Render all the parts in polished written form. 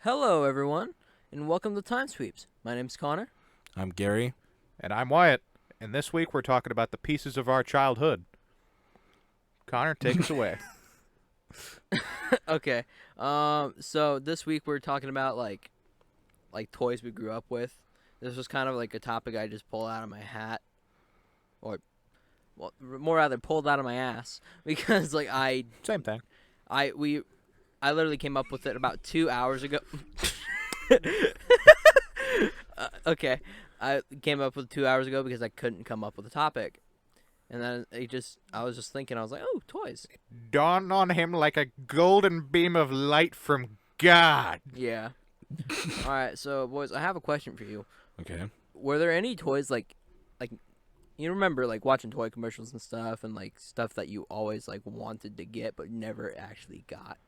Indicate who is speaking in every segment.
Speaker 1: Hello, everyone, and welcome to Time Sweeps. My name's Connor.
Speaker 2: I'm Gary.
Speaker 3: And I'm Wyatt. And this week we're talking about the pieces of our childhood. Connor, take us away.
Speaker 1: Okay, so this week we're talking about like toys we grew up with. This was kind of like a topic I just pulled out of my hat, or well, more rather pulled out of my ass because
Speaker 3: Same thing.
Speaker 1: I literally came up with it about 2 hours ago. Okay, I came up with 2 hours ago because I couldn't come up with a topic. And then I was just thinking, I was like, oh, toys.
Speaker 3: Dawned on him like a golden beam of light from God.
Speaker 1: Yeah. All right, so boys, I have a question for you.
Speaker 2: Okay.
Speaker 1: Were there any toys like you remember like watching toy commercials and stuff stuff that you always like wanted to get but never actually got?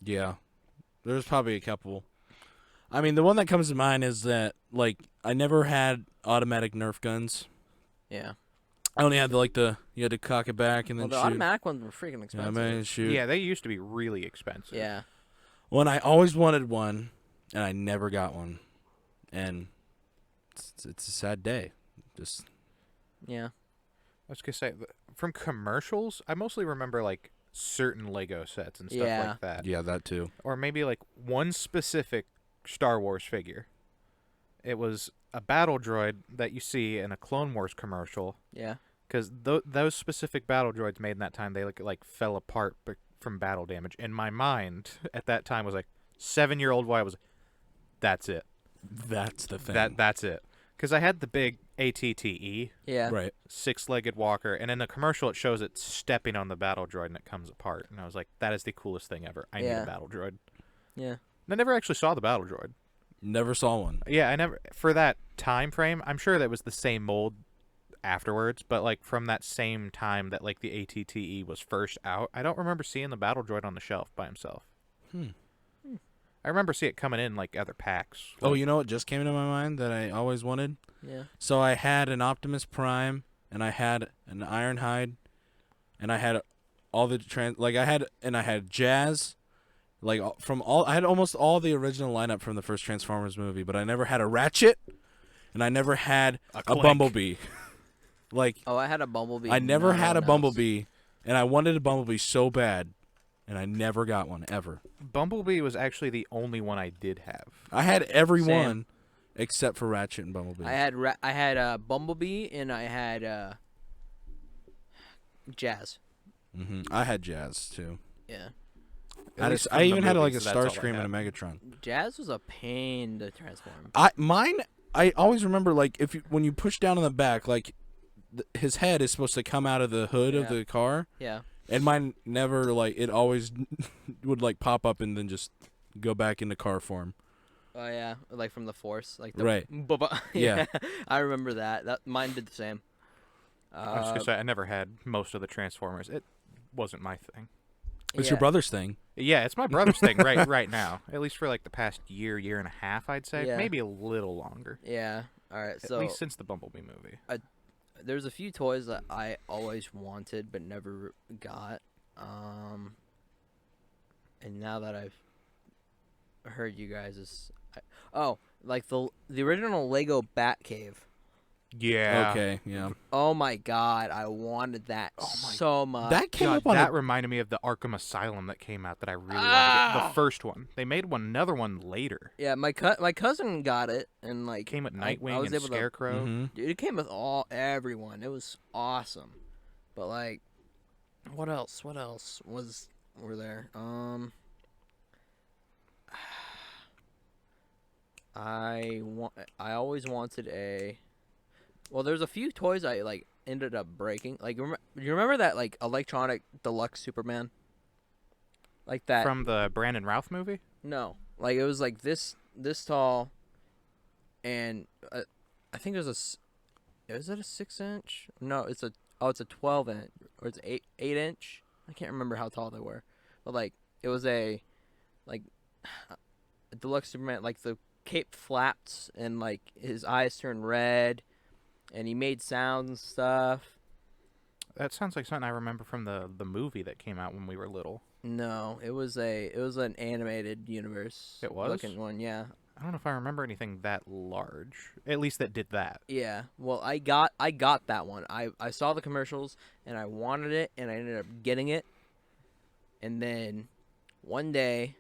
Speaker 2: Yeah. There's probably a couple. I mean, the one that comes to mind is that, like, I never had automatic Nerf guns.
Speaker 1: Yeah.
Speaker 2: I only had you had to cock it back and
Speaker 1: Well,
Speaker 2: then
Speaker 1: the
Speaker 2: shoot.
Speaker 1: automatic ones were freaking
Speaker 2: Yeah,
Speaker 1: expensive.
Speaker 2: man, shoot.
Speaker 3: Yeah, they used to be really expensive.
Speaker 1: Yeah.
Speaker 2: Well, I always wanted one, and I never got one. And it's a sad day. Just
Speaker 1: Yeah.
Speaker 3: I was going to say, from commercials, I mostly remember, like, certain Lego sets and stuff
Speaker 1: Yeah.
Speaker 3: like that.
Speaker 2: yeah, that too.
Speaker 3: Or maybe, like, one specific Star Wars figure. It was a battle droid that you see in a Clone Wars commercial.
Speaker 1: Yeah.
Speaker 3: Because those specific battle droids made in that time, they like fell apart from battle damage. And my mind at that time was like, 7-year-old Wyatt was like, that's it.
Speaker 2: That's the thing.
Speaker 3: That's it. Because I had the big ATTE,
Speaker 1: Yeah.
Speaker 2: Right.
Speaker 3: 6-legged walker, and in the commercial it shows it stepping on the battle droid and it comes apart. And I was like, that is the coolest thing ever. I need
Speaker 1: Yeah.
Speaker 3: a battle droid.
Speaker 1: Yeah.
Speaker 3: And I never actually saw the battle droid.
Speaker 2: Never saw one.
Speaker 3: Yeah, I never, for that time frame, I'm sure that was the same mold afterwards, but like from that same time that like the ATTE was first out, I don't remember seeing the battle droid on the shelf by himself. I remember seeing it coming in like other packs.
Speaker 2: Oh, you know what just came into my mind that I always wanted?
Speaker 1: Yeah.
Speaker 2: So I had an Optimus Prime, and I had an Ironhide, and I had all the I had Jazz, I had almost all the original lineup from the first Transformers movie, but I never had a Ratchet, and I never had a Bumblebee.
Speaker 1: Oh, I had a Bumblebee.
Speaker 2: I never
Speaker 1: No
Speaker 2: had a
Speaker 1: one else.
Speaker 2: Bumblebee, and I wanted a Bumblebee so bad, and I never got one ever.
Speaker 3: Bumblebee was actually the only one I did have.
Speaker 2: I had every
Speaker 1: Same.
Speaker 2: one except for Ratchet and Bumblebee.
Speaker 1: I had Bumblebee and I had Jazz.
Speaker 2: I had Jazz too.
Speaker 1: Yeah.
Speaker 2: I even had like a
Speaker 3: movies, that's all I
Speaker 2: Starscream and a
Speaker 3: had.
Speaker 2: Megatron.
Speaker 1: Jazz was a pain to transform.
Speaker 2: I always remember like when you push down on the back, like his head is supposed to come out of the hood of
Speaker 1: Yeah.
Speaker 2: the car,
Speaker 1: Yeah.
Speaker 2: and mine never it always would like pop up and then just go back into car form.
Speaker 1: Oh yeah, like from the Force, like the
Speaker 2: Right.
Speaker 1: yeah. I remember that. That mine did the same.
Speaker 3: I was just gonna say I never had most of the Transformers. It wasn't my thing.
Speaker 2: It's
Speaker 1: yeah.
Speaker 2: your brother's thing.
Speaker 3: Yeah, it's my brother's thing right now. At least for like the past year and a half, I'd say.
Speaker 1: Yeah.
Speaker 3: Maybe a little longer.
Speaker 1: Yeah. All right.
Speaker 3: At
Speaker 1: So
Speaker 3: least since the Bumblebee movie.
Speaker 1: there's a few toys that I always wanted but never got. And now that I've heard you guys like the original Lego Batcave.
Speaker 3: Yeah.
Speaker 2: Okay, yeah.
Speaker 1: Oh my god, I wanted that so much.
Speaker 2: That came
Speaker 3: God,
Speaker 2: up on
Speaker 3: that reminded me of the Arkham Asylum that came out that I really wanted to get. The first one. They made another one later.
Speaker 1: Yeah, my cousin got it and like
Speaker 3: It came with
Speaker 1: I
Speaker 3: Nightwing
Speaker 1: was
Speaker 3: and
Speaker 1: able to
Speaker 3: Scarecrow.
Speaker 1: Dude, it came with everyone. It was awesome. But like, what else? Were there? I always wanted a. Well, there's a few toys I like ended up breaking. Like, you remember that like electronic deluxe Superman? Like that.
Speaker 3: From the Brandon Routh movie?
Speaker 1: No, like it was like this tall, and I think it was is it a 6-inch? No, it's a 12-inch or it's 8-inch. I can't remember how tall they were, but like it was a deluxe Superman. Like the cape flapped and like his eyes turned red, and he made sounds and stuff.
Speaker 3: That sounds like something I remember from the movie that came out when we were little.
Speaker 1: No, it was an animated universe.
Speaker 3: It was?
Speaker 1: looking one. Yeah.
Speaker 3: I don't know if I remember anything that large. At least that did that.
Speaker 1: Yeah. Well, I got that one. I saw the commercials and I wanted it and I ended up getting it. And then one day,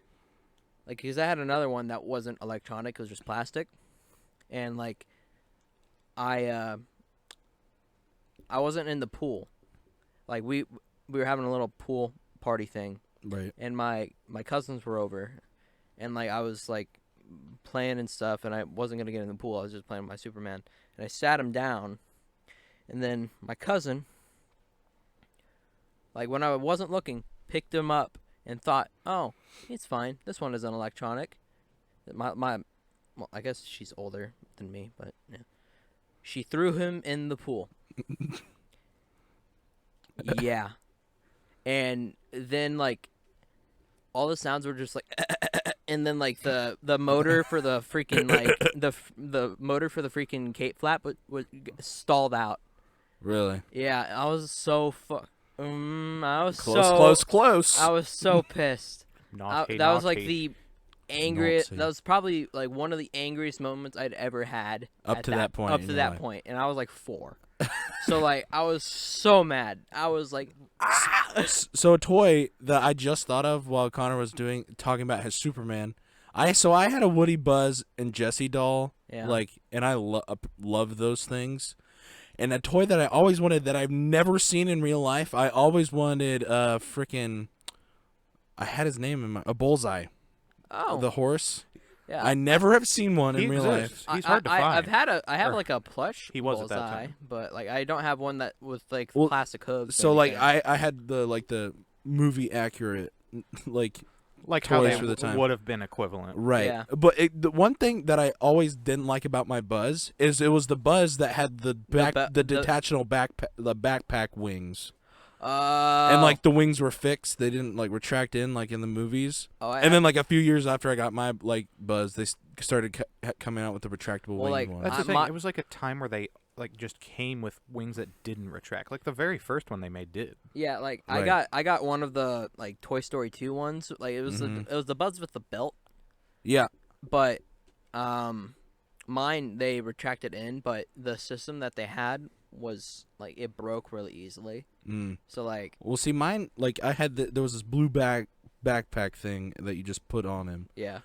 Speaker 1: like, because I had another one that wasn't electronic, it was just plastic, and like, I wasn't in the pool, like we were having a little pool party thing,
Speaker 2: Right.
Speaker 1: and my cousins were over, and like I was like playing and stuff, and I wasn't gonna get in the pool. I was just playing with my Superman, and I sat him down, and then my cousin, like when I wasn't looking, picked him up and thought, oh, it's fine. This one isn't electronic. Well, I guess she's older than me, but yeah. She threw him in the pool. Yeah. And then, like, all the sounds were just like, and then, like, the motor for the freaking, like, the motor for the freaking cape flap was stalled out.
Speaker 2: Really?
Speaker 1: Yeah, I was so I was
Speaker 2: Close.
Speaker 1: I was so pissed.
Speaker 3: Naughty,
Speaker 1: that was like
Speaker 3: naughty.
Speaker 1: the angriest.
Speaker 2: Naughty.
Speaker 1: That was probably like one of the angriest moments I'd ever had.
Speaker 2: Up to that point
Speaker 1: Up
Speaker 2: in
Speaker 1: to
Speaker 2: your
Speaker 1: that
Speaker 2: life.
Speaker 1: point, and I was like 4. So like I was so mad. I was like,
Speaker 2: So a toy that I just thought of while Connor was talking about his Superman. I had a Woody, Buzz, and Jessie doll.
Speaker 1: Yeah.
Speaker 2: Like, and I love those things. And a toy that I always wanted that I've never seen in real life. I always wanted freaking. I had his name in a Bullseye.
Speaker 1: oh,
Speaker 2: The horse.
Speaker 1: yeah.
Speaker 2: I never have seen one
Speaker 3: He
Speaker 2: in real
Speaker 3: exists.
Speaker 2: life.
Speaker 3: He's hard to find.
Speaker 1: I have
Speaker 3: Or
Speaker 1: like a plush.
Speaker 3: he was at that
Speaker 1: Bullseye,
Speaker 3: time.
Speaker 1: but like I don't have one that with like
Speaker 2: Well,
Speaker 1: plastic hooves. or
Speaker 2: So like
Speaker 1: anything.
Speaker 2: I had the movie accurate like
Speaker 3: Like how
Speaker 2: toys
Speaker 3: they
Speaker 2: for the time.
Speaker 3: would have been equivalent.
Speaker 2: right.
Speaker 1: Yeah.
Speaker 2: But the one thing that I always didn't like about my Buzz is it was the Buzz that had the detachable backpack wings. And like the wings were fixed. They didn't like retract in like in the movies. And then like a few years after I got my like Buzz, they started coming out with the retractable
Speaker 1: Well,
Speaker 2: wing
Speaker 1: like,
Speaker 2: ones.
Speaker 3: That's the thing.
Speaker 1: my-
Speaker 3: It was like a time where they like just came with wings that didn't retract. Like the very first one they made did.
Speaker 1: yeah, like
Speaker 2: Right.
Speaker 1: I got one of the like Toy Story 2 ones. Like it was
Speaker 2: Mhm.
Speaker 1: it was the Buzz with the belt.
Speaker 2: Yeah.
Speaker 1: But mine they retracted in, but the system that they had was like it broke really easily.
Speaker 2: Mm.
Speaker 1: So like
Speaker 2: Well, see, mine like I had there was this blue backpack thing that you just put on him,
Speaker 1: yeah.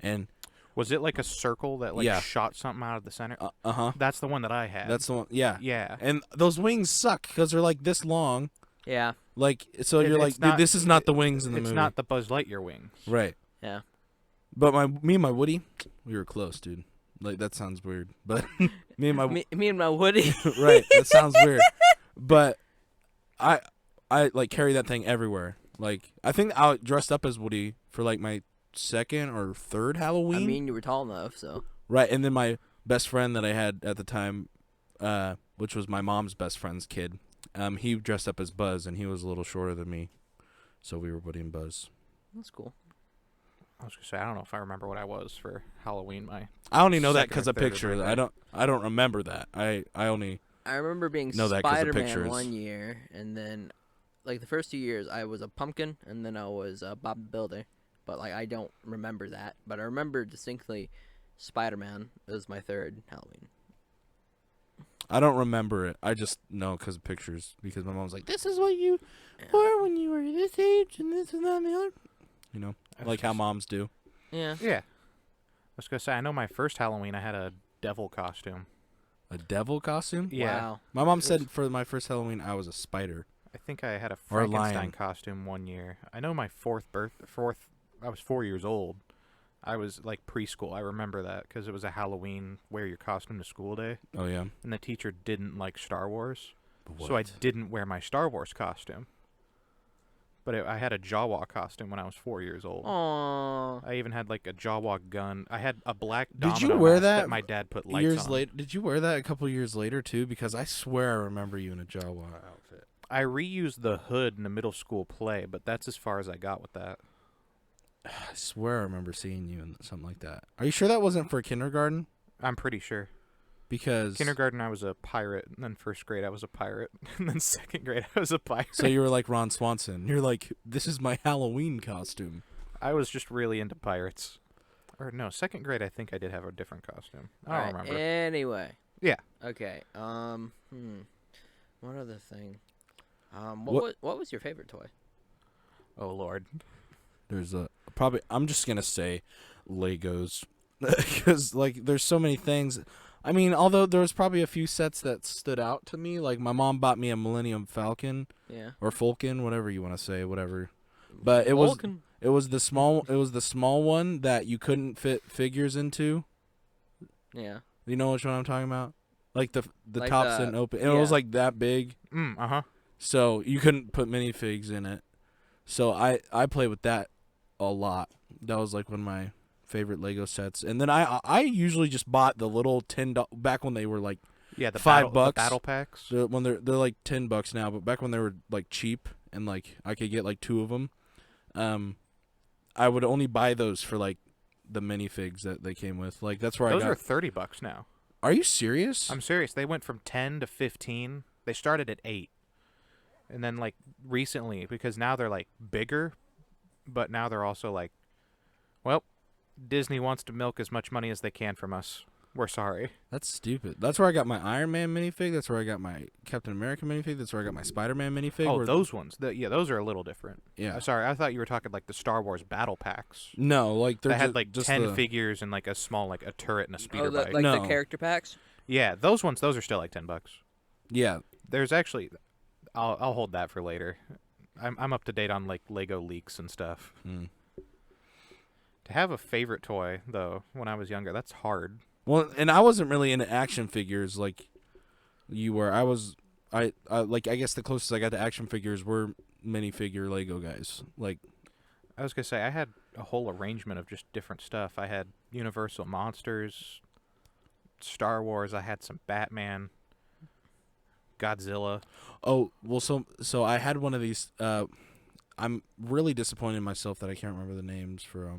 Speaker 2: and
Speaker 3: Was it like a circle that like
Speaker 2: Yeah.
Speaker 3: shot something out of the center?
Speaker 2: uh-huh.
Speaker 3: That's the one that I had.
Speaker 2: That's the one. Yeah.
Speaker 3: yeah.
Speaker 2: And those wings suck because they're like this long.
Speaker 1: Yeah.
Speaker 2: Like so, you're like,
Speaker 3: It's not-
Speaker 2: dude, this is not the wings in the
Speaker 3: It's
Speaker 2: movie.
Speaker 3: not the Buzz Lightyear wings.
Speaker 2: Right.
Speaker 1: Yeah.
Speaker 2: But me and my Woody, we were close, dude. Like that sounds weird, but me and my
Speaker 1: Me and my Woody.
Speaker 2: right, that sounds weird. But I like carry that thing everywhere. Like I think I dressed up as Woody for like my second or third Halloween.
Speaker 1: I mean, you were tall enough, so.
Speaker 2: Right, and then my best friend that I had at the time, which was my mom's best friend's kid, he dressed up as Buzz, and he was a little shorter than me, so we were Woody and Buzz.
Speaker 1: That's cool.
Speaker 3: I was gonna say I don't know if I remember what I was for Halloween.
Speaker 2: I only know that
Speaker 3: Second or
Speaker 2: because of
Speaker 3: third or
Speaker 2: pictures.
Speaker 3: birthday.
Speaker 2: I don't remember that. I only
Speaker 1: I remember being
Speaker 2: know that 'cause of
Speaker 1: Spider-Man
Speaker 2: pictures.
Speaker 1: one year, and then, like, the first 2 years, I was a pumpkin, and then I was Bob the Builder. But, like, I don't remember that. But I remember distinctly Spider-Man was my third Halloween.
Speaker 2: I don't remember it. I just know because of pictures. Because my mom was like, "This is what you were when you were this age, and this and that and the other." You know, like how moms do.
Speaker 1: Yeah.
Speaker 3: Yeah. I was gonna say I know my first Halloween I had a devil costume.
Speaker 2: A devil costume?
Speaker 3: Yeah.
Speaker 1: Wow.
Speaker 2: My mom said for my first Halloween I was a spider.
Speaker 3: I think I had a
Speaker 2: Or a
Speaker 3: Frankenstein
Speaker 2: lion.
Speaker 3: costume one year. I know my I was 4 years old. I was like preschool. I remember that because it was a Halloween wear your costume to school day,
Speaker 2: Oh yeah.
Speaker 3: and the teacher didn't like Star Wars, so I didn't wear my Star Wars costume. But I had a Jawa costume when I was 4 years old.
Speaker 1: Aww.
Speaker 3: I even had like a Jawa gun. I had a black.
Speaker 2: Did you
Speaker 3: domino
Speaker 2: wear
Speaker 3: mask
Speaker 2: that
Speaker 3: my dad put lights
Speaker 2: years
Speaker 3: on.
Speaker 2: later? Did you wear that a couple years later too? Because I swear I remember you in a Jawa outfit.
Speaker 3: I reused the hood in the middle school play, but that's as far as I got with that.
Speaker 2: I swear I remember seeing you in something like that. Are you sure that wasn't for kindergarten?
Speaker 3: I'm pretty sure.
Speaker 2: Because
Speaker 3: Kindergarten, I was a pirate, and then first grade, I was a pirate, and then second grade, I was a pirate.
Speaker 2: so you were like Ron Swanson. You're like, this is my Halloween costume.
Speaker 3: I was just really into pirates. Or no, second grade, I think I did have a different costume. I don't remember.
Speaker 1: Anyway.
Speaker 3: Yeah.
Speaker 1: Okay. What other thing? What was your favorite toy?
Speaker 3: Oh Lord.
Speaker 2: There's probably I'm just gonna say Legos because like there's so many things. I mean, although there was probably a few sets that stood out to me. Like my mom bought me a Millennium Falcon, or Falcon, whatever you want to say, whatever. But it was the small one that you couldn't fit figures into.
Speaker 1: Yeah.
Speaker 2: You know which one I'm talking about? Like the
Speaker 1: Like
Speaker 2: tops didn't open. It was like that big. So you couldn't put minifigs in it. So I played with that a lot. That was like one of my favorite Lego sets. And then I usually just bought the little $10 back when they were like
Speaker 3: the
Speaker 2: $5.
Speaker 3: The battle packs.
Speaker 2: When they're like $10 now, but back when they were like cheap and like I could get like 2 of them, I would only buy those for like the minifigs that they came with. Like that's where
Speaker 3: those
Speaker 2: I got.
Speaker 3: are $30 now.
Speaker 2: Are you serious?
Speaker 3: I'm serious. They went from 10 to 15. They started at 8. And then like recently, because now they're like bigger, but now they're also like, well, Disney wants to milk as much money as they can from us. We're sorry.
Speaker 2: That's stupid. That's where I got my Iron Man minifig. That's where I got my Captain America minifig. That's where I got my Spider-Man minifig.
Speaker 3: Oh, those ones. Those are a little different.
Speaker 2: Yeah.
Speaker 3: Sorry, I thought you were talking like the Star Wars battle packs.
Speaker 2: No, like
Speaker 3: they had like
Speaker 2: just
Speaker 3: 10 figures and like a small like a turret and a speeder bike.
Speaker 1: Like
Speaker 2: No.
Speaker 1: the character packs?
Speaker 3: Yeah, those ones. Those are still like $10.
Speaker 2: Yeah.
Speaker 3: There's actually, I'll hold that for later. I'm up to date on like Lego leaks and stuff. To have a favorite toy though, when I was younger, that's hard.
Speaker 2: Well, and I wasn't really into action figures like you were. I guess the closest I got to action figures were minifigure Lego guys. Like
Speaker 3: I was gonna say, I had a whole arrangement of just different stuff. I had Universal Monsters, Star Wars. I had some Batman, Godzilla.
Speaker 2: Oh, well, so I had one of these. I'm really disappointed in myself that I can't remember the names for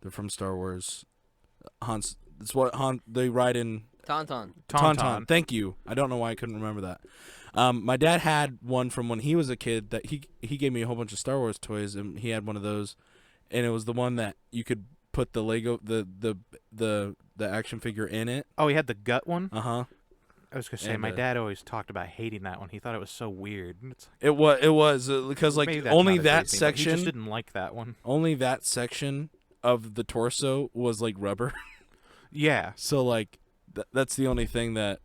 Speaker 2: they're from Star Wars. Han's. That's what they ride in.
Speaker 1: Tauntaun.
Speaker 2: Thank you. I don't know why I couldn't remember that. My dad had one from when he was a kid that he gave me a whole bunch of Star Wars toys, and he had one of those, and it was the one that you could put the Lego the action figure in it.
Speaker 3: Oh, he had the gut one.
Speaker 2: I
Speaker 3: was gonna say, my dad always talked about hating that one. He thought it was so weird.
Speaker 2: It was because like only that section.
Speaker 3: He just didn't like that one.
Speaker 2: Only that section of the torso was like rubber.
Speaker 3: Yeah.
Speaker 2: So like that's the only thing that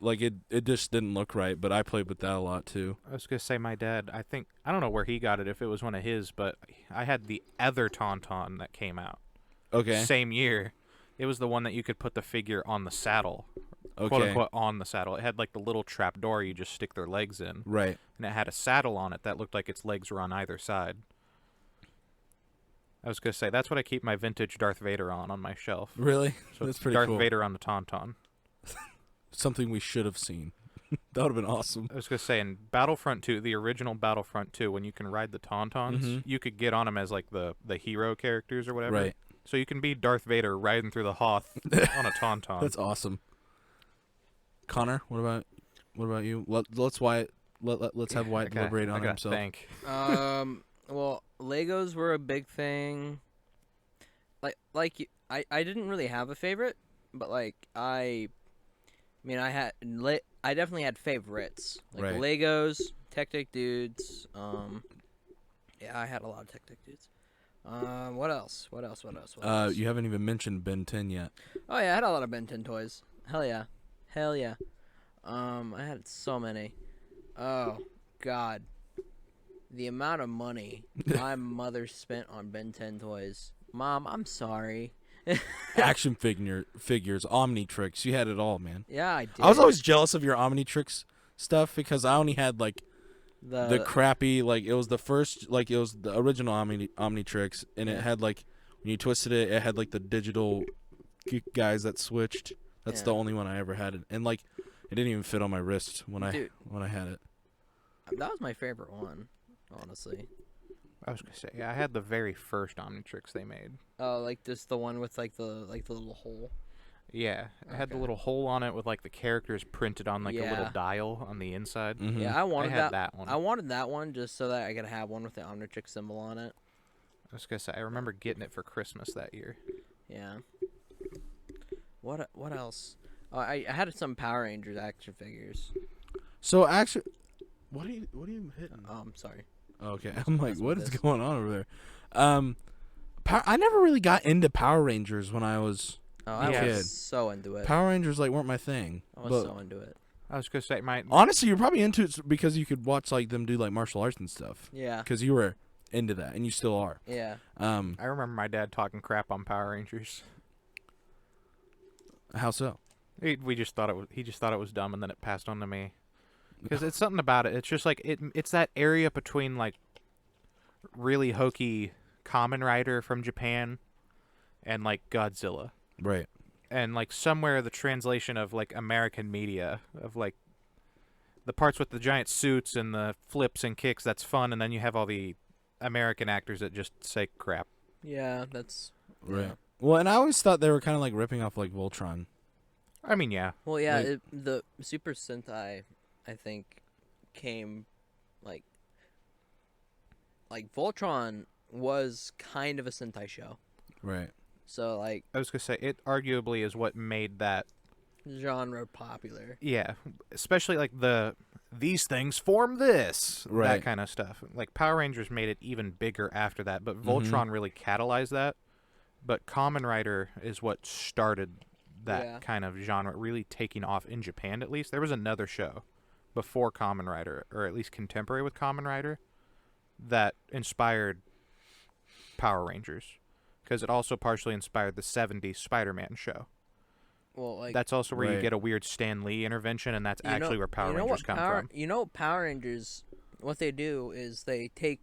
Speaker 2: like it just didn't look right, but I played with that a lot too.
Speaker 3: I was gonna say, my dad, I don't know where he got it, if it was one of his, but I had the other Tauntaun that came out.
Speaker 2: Okay.
Speaker 3: Same year. It was the one that you could put the figure on the saddle.
Speaker 2: Okay.
Speaker 3: Quote unquote on the saddle. It had like the little trap door you just stick their legs in.
Speaker 2: Right.
Speaker 3: And it had a saddle on it that looked like its legs were on either side. I was gonna say, that's what I keep my vintage Darth Vader on my shelf.
Speaker 2: Really?
Speaker 3: So
Speaker 2: That's pretty
Speaker 3: Darth
Speaker 2: cool.
Speaker 3: Vader on the Tauntaun.
Speaker 2: Something we should have seen. That would have been awesome.
Speaker 3: I was gonna say, in Battlefront 2, the original Battlefront 2, when you can ride the Tauntauns, you could get on them as like the hero characters or whatever.
Speaker 2: Right.
Speaker 3: So you can be Darth Vader riding through the Hoth on a Tauntaun.
Speaker 2: That's awesome. Connor, what about you? Let's have Wyatt deliberate on himself.
Speaker 3: Think.
Speaker 1: Well, Legos were a big thing. I didn't really have a favorite, but like I definitely had favorites. Like
Speaker 2: right.
Speaker 1: Legos, Tech Dudes. Yeah, I had a lot of Tech Dudes. What else?
Speaker 2: You haven't even mentioned Ben 10 yet.
Speaker 1: Oh yeah, I had a lot of Ben 10 toys. Hell yeah. I had so many. Oh God. The amount of money my mother spent on Ben 10 toys. Mom, I'm sorry.
Speaker 2: Action figures, Omnitrix. You had it all, man.
Speaker 1: Yeah, I did.
Speaker 2: I was always jealous of your Omnitrix stuff because I only had like the crappy, like it was the first, like it was the original Omnitrix, and it had like when you twisted it, it had like the digital guys that switched. That's the only one I ever had, and like it didn't even fit on my wrist when I had it.
Speaker 1: That was my favorite one. Honestly,
Speaker 3: I was gonna say, yeah, I had the very first Omnitrix they made.
Speaker 1: Oh, like just the one with like the little hole.
Speaker 3: Yeah, it had the
Speaker 1: Okay.
Speaker 3: little hole on it with like the characters printed on like a little
Speaker 1: Yeah.
Speaker 3: dial on the inside.
Speaker 2: Mhm.
Speaker 1: Yeah, I wanted
Speaker 3: had that one.
Speaker 1: I wanted that one just so that I could have one with the Omnitrix symbol on it.
Speaker 3: I was gonna say I remember getting it for Christmas that year.
Speaker 1: Yeah. What else? Oh, I had some Power Rangers action figures.
Speaker 2: So actually, what are you hitting?
Speaker 1: Oh, I'm sorry.
Speaker 2: Okay, I'm like,
Speaker 1: That's
Speaker 2: what
Speaker 1: what
Speaker 2: is
Speaker 1: this-
Speaker 2: going on over there? I never really got into Power Rangers when I was
Speaker 1: Oh,
Speaker 2: a
Speaker 1: I
Speaker 2: kid.
Speaker 1: was so into it.
Speaker 2: Power Rangers like weren't my thing.
Speaker 1: I was
Speaker 2: But
Speaker 1: so into it.
Speaker 3: I was gonna say my
Speaker 2: honestly, you're probably into it because you could watch like them do like martial arts and stuff.
Speaker 1: Yeah.
Speaker 2: Because you were into that, and you still are.
Speaker 1: Yeah.
Speaker 3: I remember my dad talking crap on Power Rangers.
Speaker 2: How so?
Speaker 3: He just thought it was dumb, and then it passed on to me. Because it's something about it. It's just like it's that area between like really hokey Kamen Rider from Japan and like Godzilla.
Speaker 2: Right.
Speaker 3: And like somewhere the translation of like American media of like the parts with the giant suits and the flips and kicks, that's fun, and then you have all the American actors that just say crap.
Speaker 1: Yeah, that's
Speaker 2: Right.
Speaker 1: yeah.
Speaker 2: Well, and I always thought they were kind of like ripping off like Voltron.
Speaker 3: I mean, yeah.
Speaker 1: Well, yeah,
Speaker 2: Like-
Speaker 1: the Super Sentai, I think, came like Voltron was kind of a Sentai show.
Speaker 2: Right.
Speaker 1: So like
Speaker 3: I was gonna say it arguably is what made that.
Speaker 1: genre popular.
Speaker 3: Yeah, especially like these things form this,
Speaker 2: Right.
Speaker 3: that kind of stuff. Like Power Rangers made it even bigger after that, but Voltron really catalyzed that. But Kamen Rider is what started that
Speaker 1: Yeah.
Speaker 3: kind of genre really taking off in Japan, at least. There was another show before Kamen Rider, or at least contemporary with Kamen Rider, that inspired Power Rangers, because it also partially inspired the 70s Spider-Man show.
Speaker 1: Well, like
Speaker 3: That's also where you
Speaker 2: Right.
Speaker 3: get a weird Stan Lee intervention, and that's
Speaker 1: you know-
Speaker 3: actually where Power
Speaker 1: you know
Speaker 3: Rangers
Speaker 1: what
Speaker 3: come
Speaker 1: Power,
Speaker 3: from.
Speaker 1: You know, Power Rangers, what they do is they take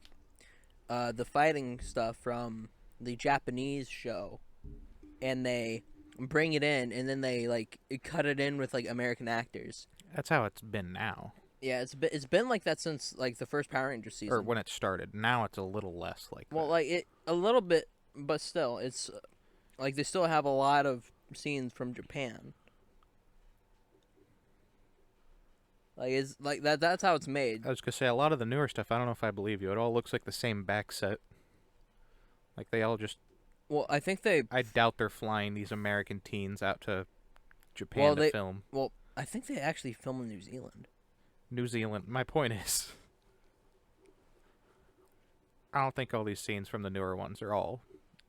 Speaker 1: the fighting stuff from the Japanese show, and they bring it in, and then they like cut it in with like American actors.
Speaker 3: That's how it's been now,
Speaker 1: Yeah, it's been like that since like the first Power Rangers season.
Speaker 3: or when it started. Now it's a little less like
Speaker 1: Well,
Speaker 3: that.
Speaker 1: like it a little bit, but still, it's like they still have a lot of scenes from Japan. Like it's like that. That's how it's made.
Speaker 3: I was gonna say a lot of the newer stuff. I don't know if I believe you. It all looks like the same back set. Like they all just.
Speaker 1: Well, I think they.
Speaker 3: I doubt they're flying these American teens out to Japan
Speaker 1: Well,
Speaker 3: to
Speaker 1: they-
Speaker 3: film.
Speaker 1: Well, I think they actually film in New Zealand.
Speaker 3: New Zealand. My point is, I don't think all these scenes from the newer ones are all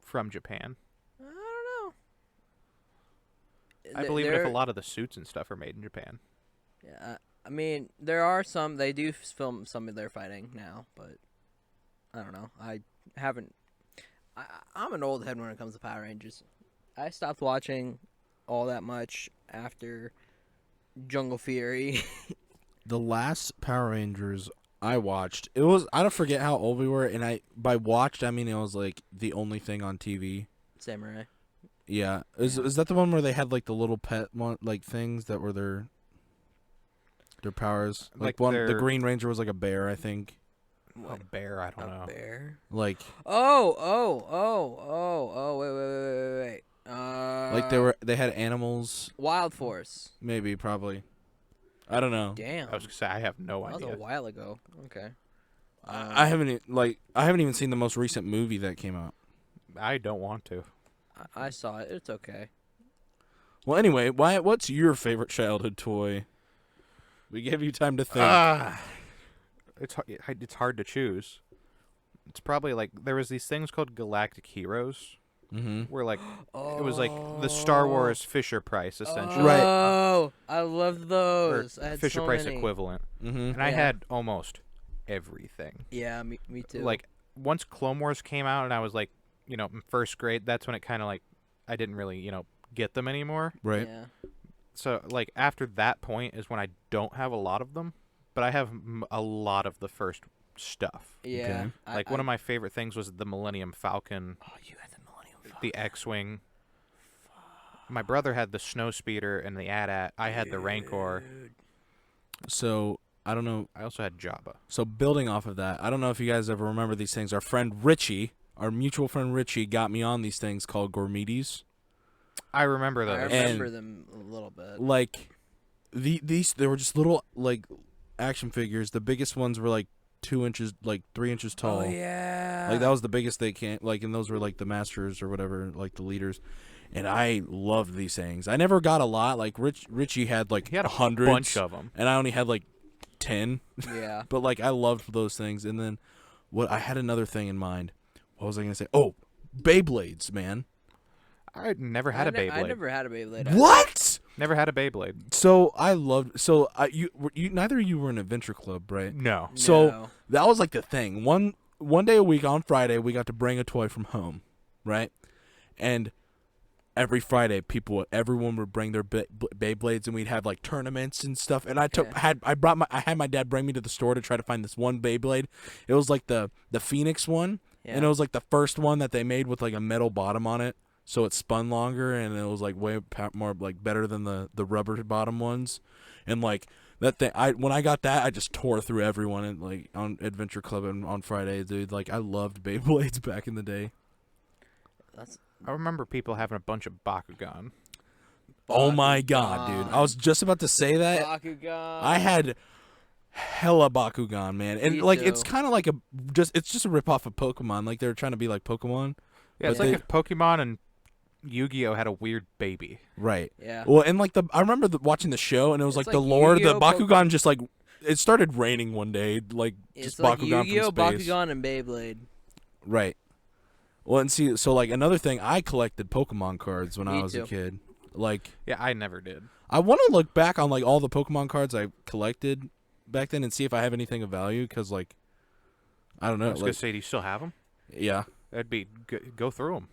Speaker 3: from Japan.
Speaker 1: I don't know.
Speaker 3: I believe it if a lot of the suits and stuff are made in Japan.
Speaker 1: Yeah, I mean, there are some. They do film some of their fighting now, but I don't know. I haven't. I'm an old head when it comes to Power Rangers. I stopped watching all that much after Jungle Fury.
Speaker 2: The last Power Rangers I watched, I don't forget how old we were, and by watched I mean it was like the only thing on TV.
Speaker 1: Samurai.
Speaker 2: Yeah, is that the one where they had like the little pet like things that were their powers?
Speaker 3: Like
Speaker 2: the
Speaker 3: their-
Speaker 2: Green Ranger was like a bear, I think.
Speaker 3: A bear, I don't know.
Speaker 1: A bear?
Speaker 2: Like
Speaker 1: Wait.
Speaker 2: like they had animals,
Speaker 1: Wild Force.
Speaker 2: maybe, probably. I don't know.
Speaker 1: Damn.
Speaker 3: I was gonna say I have no
Speaker 1: That was
Speaker 3: idea.
Speaker 1: a while ago. Okay.
Speaker 2: I haven't I haven't even seen the most recent movie that came out.
Speaker 3: I don't want to.
Speaker 1: I saw it. It's okay.
Speaker 2: Well, anyway, Wyatt, what's your favorite childhood toy? We gave you time to think.
Speaker 3: It's hard to choose. It's probably like there was these things called Galactic Heroes,
Speaker 2: Mm-hmm.
Speaker 3: where like it was like the Star Wars Fisher Price essentially,
Speaker 2: Right.
Speaker 1: Oh, I love
Speaker 3: or
Speaker 1: those. I had
Speaker 3: Fisher
Speaker 1: so
Speaker 3: Price
Speaker 1: many.
Speaker 3: equivalent,
Speaker 2: Mm-hmm.
Speaker 3: and I
Speaker 1: Yeah.
Speaker 3: had almost everything.
Speaker 1: Yeah, me too.
Speaker 3: Like once Clone Wars came out, and I was like, in first grade. That's when it kind of like I didn't really get them anymore.
Speaker 2: Right.
Speaker 1: Yeah.
Speaker 3: So like after that point is when I don't have a lot of them, but I have a lot of the first stuff.
Speaker 1: Yeah.
Speaker 2: Okay.
Speaker 3: Like one of my favorite things was the Millennium Falcon,
Speaker 1: Oh, you had the Millennium Falcon.
Speaker 3: the X-wing. My brother had the Snowspeeder and the AT-AT. I had the Rancor.
Speaker 1: Dude.
Speaker 2: So I don't know.
Speaker 3: I also had Jabba.
Speaker 2: So building off of that, I don't know if you guys ever remember these things. Our friend Richie, our mutual friend Richie, got me on these things called gourmeties.
Speaker 3: I remember
Speaker 1: I
Speaker 3: those.
Speaker 1: remember them a little bit.
Speaker 2: Like these they were just little like action figures. The biggest ones were like 2 inches, like 3 inches tall.
Speaker 1: Oh yeah.
Speaker 2: Like that was the biggest they can. Like, and those were like the masters or whatever, like the leaders. And I loved these things. I never got a lot. Like Richie had like
Speaker 3: He had a
Speaker 2: hundreds,
Speaker 3: bunch of them.
Speaker 2: and I only had like 10.
Speaker 1: Yeah.
Speaker 2: But like I loved those things. And then I had another thing in mind. What was I gonna say? Oh, Beyblades, man.
Speaker 3: I never had a Beyblade.
Speaker 1: I never had a Beyblade. either.
Speaker 2: What?
Speaker 3: Never had a Beyblade.
Speaker 2: So I loved. So you neither of you were in Adventure Club, right?
Speaker 3: No.
Speaker 2: So
Speaker 1: No.
Speaker 2: that was like the thing. One day a week on Friday, we got to bring a toy from home, right? And every Friday, everyone would bring their Beyblades, and we'd have like tournaments and stuff. And I had my dad bring me to the store to try to find this one Beyblade. It was like the Phoenix one,
Speaker 1: Yeah.
Speaker 2: and it was like the first one that they made with like a metal bottom on it, so it spun longer, and it was like way more like better than the rubber bottom ones, and like. That thing, when I got that, I just tore through everyone and like on Adventure Club and on Friday, dude. Like I loved Beyblades back in the day.
Speaker 3: I remember people having a bunch of Bakugan.
Speaker 2: Oh my god, dude! I was just about to say that.
Speaker 1: Bakugan.
Speaker 2: I had hella Bakugan, man, and
Speaker 1: Me
Speaker 2: like
Speaker 1: too.
Speaker 2: it's kind of like it's just a ripoff of Pokemon. Like they're trying to be like Pokemon.
Speaker 3: Yeah, it's
Speaker 2: But
Speaker 3: like
Speaker 2: they-
Speaker 3: if Pokemon and Yu-Gi-Oh had a weird baby.
Speaker 2: Right.
Speaker 1: Yeah.
Speaker 2: Well, and like I remember watching the show, and it was
Speaker 1: It's
Speaker 2: like the
Speaker 1: like
Speaker 2: lore. The
Speaker 1: Yu-Gi-Oh,
Speaker 2: Bakugan just like it started raining one day, like
Speaker 1: It's
Speaker 2: just
Speaker 1: like
Speaker 2: Bakugan
Speaker 1: Yu-Gi-Oh,
Speaker 2: from space.
Speaker 1: Bakugan, and Beyblade.
Speaker 2: Right. Well, and see, so like another thing, I collected Pokemon cards when
Speaker 1: Me
Speaker 2: I was a
Speaker 1: too.
Speaker 2: kid. Like,
Speaker 3: Yeah, I never did.
Speaker 2: I want to look back on like all the Pokemon cards I collected back then and see if I have anything of value. Cause like, I don't know.
Speaker 3: I was gonna say, do you still have them?
Speaker 2: Yeah,
Speaker 3: That'd be go through them.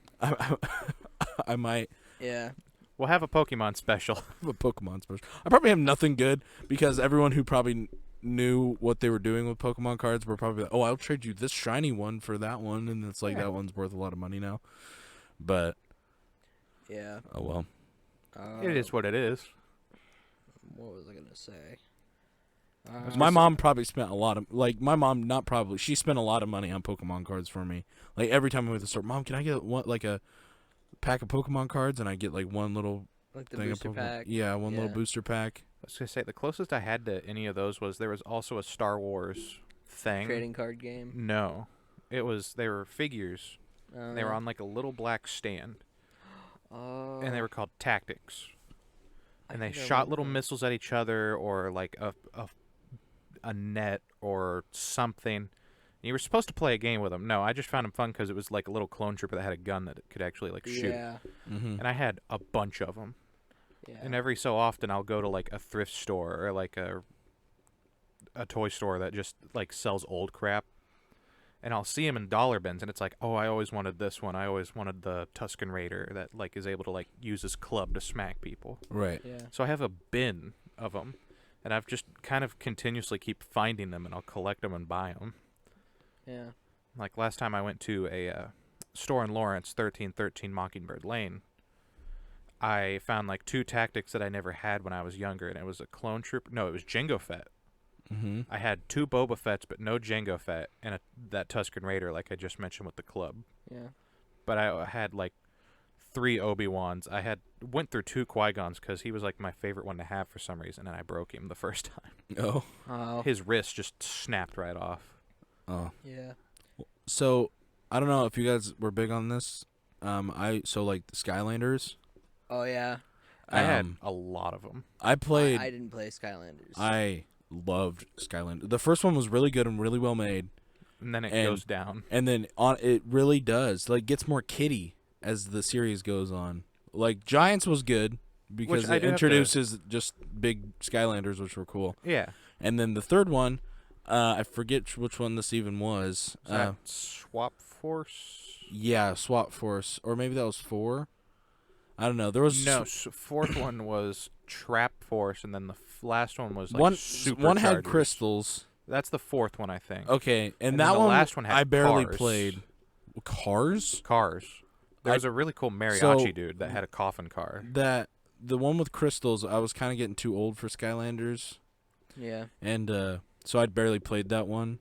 Speaker 2: I might
Speaker 1: Yeah.
Speaker 3: We'll have a Pokemon special.
Speaker 2: have a Pokemon special. I probably have nothing good because everyone who probably knew what they were doing with Pokemon cards were probably like, oh, I'll trade you this shiny one for that one, and it's like
Speaker 3: Yeah.
Speaker 2: that one's worth a lot of money now. But
Speaker 1: Yeah.
Speaker 2: oh well.
Speaker 3: It is what it is.
Speaker 1: What was I gonna say?
Speaker 2: My mom probably spent a lot of she spent a lot of money on Pokemon cards for me. Like every time I went to the store, Mom, can I get a pack of Pokemon cards? And I get like one little
Speaker 1: Like the
Speaker 2: thing
Speaker 1: booster
Speaker 2: of Pokemon.
Speaker 1: pack.
Speaker 2: Yeah, one little
Speaker 1: Yeah.
Speaker 2: booster pack.
Speaker 3: I was gonna say the closest I had to any of those was there was also a Star Wars thing.
Speaker 1: Trading card game.
Speaker 3: No, they were figures. They were on like a little black stand,
Speaker 1: Oh.
Speaker 3: and they were called Tactics.
Speaker 1: I
Speaker 3: And they
Speaker 1: think I
Speaker 3: shot
Speaker 1: remember
Speaker 3: little
Speaker 1: that.
Speaker 3: missiles at each other, or like a net or something. You were supposed to play a game with them. No, I just found them fun because it was like a little clone trooper that had a gun that could actually like shoot.
Speaker 1: Yeah.
Speaker 2: Mm-hmm.
Speaker 3: And I had a bunch of them.
Speaker 1: Yeah.
Speaker 3: And every so often I'll go to like a thrift store or like a toy store that just like sells old crap. And I'll see them in dollar bins, and it's like, oh, I always wanted this one. I always wanted the Tusken Raider that like is able to like use his club to smack people.
Speaker 2: Right.
Speaker 1: Yeah.
Speaker 3: So I have a bin of them, and I've just kind of continuously keep finding them, and I'll collect them and buy them.
Speaker 1: Yeah.
Speaker 3: Like last time I went to a store in Lawrence, 1313 Mockingbird Lane, I found like 2 tactics that I never had when I was younger, and it was a clone trooper. No, it was Jango Fett.
Speaker 2: Mm-hmm.
Speaker 3: I had 2 Boba Fetts, but no Jango Fett, and that Tusken Raider, like I just mentioned with the club.
Speaker 1: Yeah.
Speaker 3: But I had like 3 Obi-Wans. I went through 2 Qui-Gons because he was like my favorite one to have for some reason, and I broke him the first time.
Speaker 2: Oh.
Speaker 1: Oh.
Speaker 3: His wrist just snapped right off.
Speaker 2: Oh.
Speaker 1: Yeah.
Speaker 2: So I don't know if you guys were big on this. Like the Skylanders.
Speaker 1: Oh yeah.
Speaker 3: I had a lot of them.
Speaker 2: I played.
Speaker 1: I didn't play Skylanders.
Speaker 2: I loved Skylanders. The first one was really good and really well made,
Speaker 3: And then it
Speaker 2: And-
Speaker 3: goes down.
Speaker 2: and then it really does gets more kiddie as the series goes on. Like Giants was good because
Speaker 3: Which I
Speaker 2: it
Speaker 3: do have to-
Speaker 2: introduces just big Skylanders, which were cool.
Speaker 3: Yeah.
Speaker 2: And then the third one, I forget which one this even was.
Speaker 3: Is that Swap Force?
Speaker 2: Yeah, Swap Force, or maybe that was 4. I don't know. There was
Speaker 3: No, fourth one was Trap Force, and then the last one was like
Speaker 2: one had
Speaker 3: Superchargers.
Speaker 2: crystals.
Speaker 3: That's the 4th one, I think.
Speaker 2: Okay, and
Speaker 3: And
Speaker 2: that
Speaker 3: then the
Speaker 2: one
Speaker 3: last one had
Speaker 2: I barely
Speaker 3: cars.
Speaker 2: played. Cars?
Speaker 3: Cars. There was a really cool mariachi dude that had a coffin car.
Speaker 2: That the one with crystals, I was kind of getting too old for Skylanders,
Speaker 1: yeah.
Speaker 2: and so I'd barely played that one.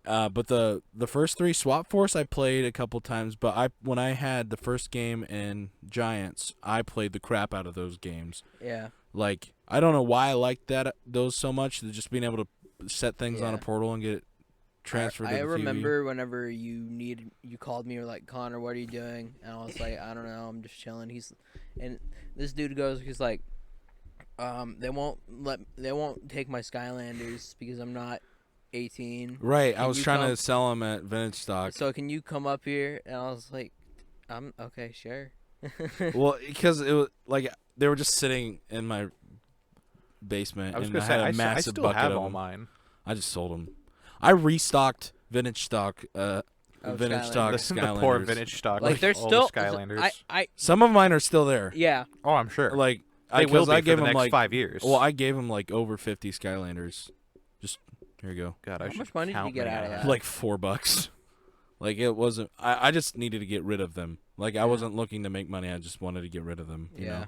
Speaker 2: But the first 3 Swap Force I played a couple times, but when I had the first game in Giants, I played the crap out of those games.
Speaker 1: Yeah.
Speaker 2: Like, I don't know why I liked those so much, just being able to set things on a portal and get it transferred.
Speaker 1: I remember whenever you called me, or like, Connor, what are you doing? And I was like, I don't know, I'm just chilling. And this dude he's like, they won't take my Skylanders because I'm not 18.
Speaker 2: Right, I was trying to sell them at Vintage Stock.
Speaker 1: So can you come up here? And I was like, I'm okay, sure.
Speaker 2: Well, because it was like they were just sitting in my basement.
Speaker 3: I was
Speaker 2: going to
Speaker 3: say,
Speaker 2: I
Speaker 3: still
Speaker 2: bucket
Speaker 3: have
Speaker 2: of
Speaker 3: all
Speaker 2: them.
Speaker 3: mine.
Speaker 2: I just sold them. I restocked Vintage Stock. Vintage Stock
Speaker 3: The
Speaker 2: Skylanders.
Speaker 3: poor Vintage Stock.
Speaker 1: Like, they're
Speaker 3: all
Speaker 1: still
Speaker 3: the Skylanders.
Speaker 2: Some of mine are still there.
Speaker 1: Yeah.
Speaker 3: Oh, I'm sure.
Speaker 2: Like
Speaker 3: they will be
Speaker 2: I
Speaker 3: for
Speaker 2: gave
Speaker 3: the
Speaker 2: them
Speaker 3: next
Speaker 2: like
Speaker 3: 5 years.
Speaker 2: Well, I gave them like over 50 Skylanders. Just here you go.
Speaker 3: God,
Speaker 1: How much money did you get out of that?
Speaker 2: Like $4. Like, it wasn't. I just needed to get rid of them. Like, I wasn't looking to make money. I just wanted to get rid of them. You know?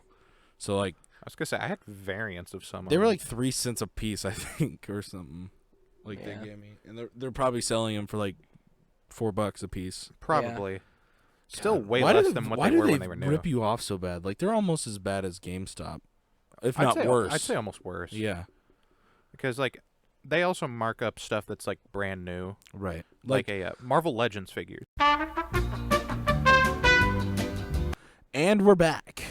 Speaker 2: So like,
Speaker 3: I was gonna say I had variants of some.
Speaker 2: They
Speaker 3: of
Speaker 2: were
Speaker 3: them.
Speaker 2: like 3 cents a piece, I think, or something. Like they gave me, and they're probably selling them for like $4 a piece.
Speaker 3: Probably. Still
Speaker 2: God,
Speaker 3: way less than what they were when they were new.
Speaker 2: Why do they rip you off so bad? Like, they're almost as bad as GameStop, if not worse.
Speaker 3: I'd say almost worse.
Speaker 2: Yeah.
Speaker 3: Because like they also mark up stuff that's like brand new.
Speaker 2: Right.
Speaker 3: Like a Marvel Legends figure.
Speaker 2: And we're back.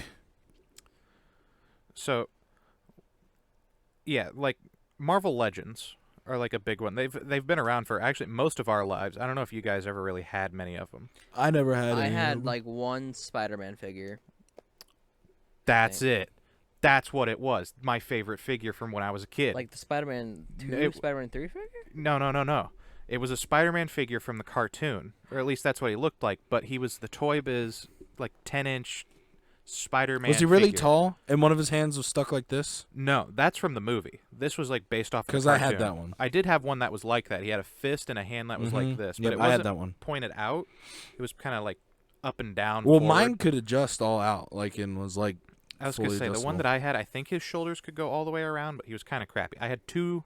Speaker 3: So yeah, like Marvel Legends are like a big one. They've been around for actually most of our lives. I don't know if you guys ever really had many of them.
Speaker 2: I never had any.
Speaker 1: I had like one Spider-Man figure.
Speaker 3: That's it. That's what it was. My favorite figure from when I was a kid.
Speaker 1: Like the Spider-Man 2, Spider-Man 3 figure?
Speaker 3: No. It was a Spider-Man figure from the cartoon, or at least that's what he looked like. But he was the Toy Biz, like 10-inch Spider-Man.
Speaker 2: Was he really
Speaker 3: figure.
Speaker 2: tall? And one of his hands was stuck like this?
Speaker 3: No, that's from the movie. This was like based off.
Speaker 2: Because
Speaker 3: I
Speaker 2: had that one.
Speaker 3: I did have one that was like that. He had a fist and a hand that was like this, but it
Speaker 2: I
Speaker 3: wasn't
Speaker 2: had that one.
Speaker 3: pointed out. It was kind of like up and down.
Speaker 2: Well,
Speaker 3: forward.
Speaker 2: mine could adjust all out, like, and was like.
Speaker 3: I was gonna say the one that I had. I think his shoulders could go all the way around, but he was kind of crappy. I had 2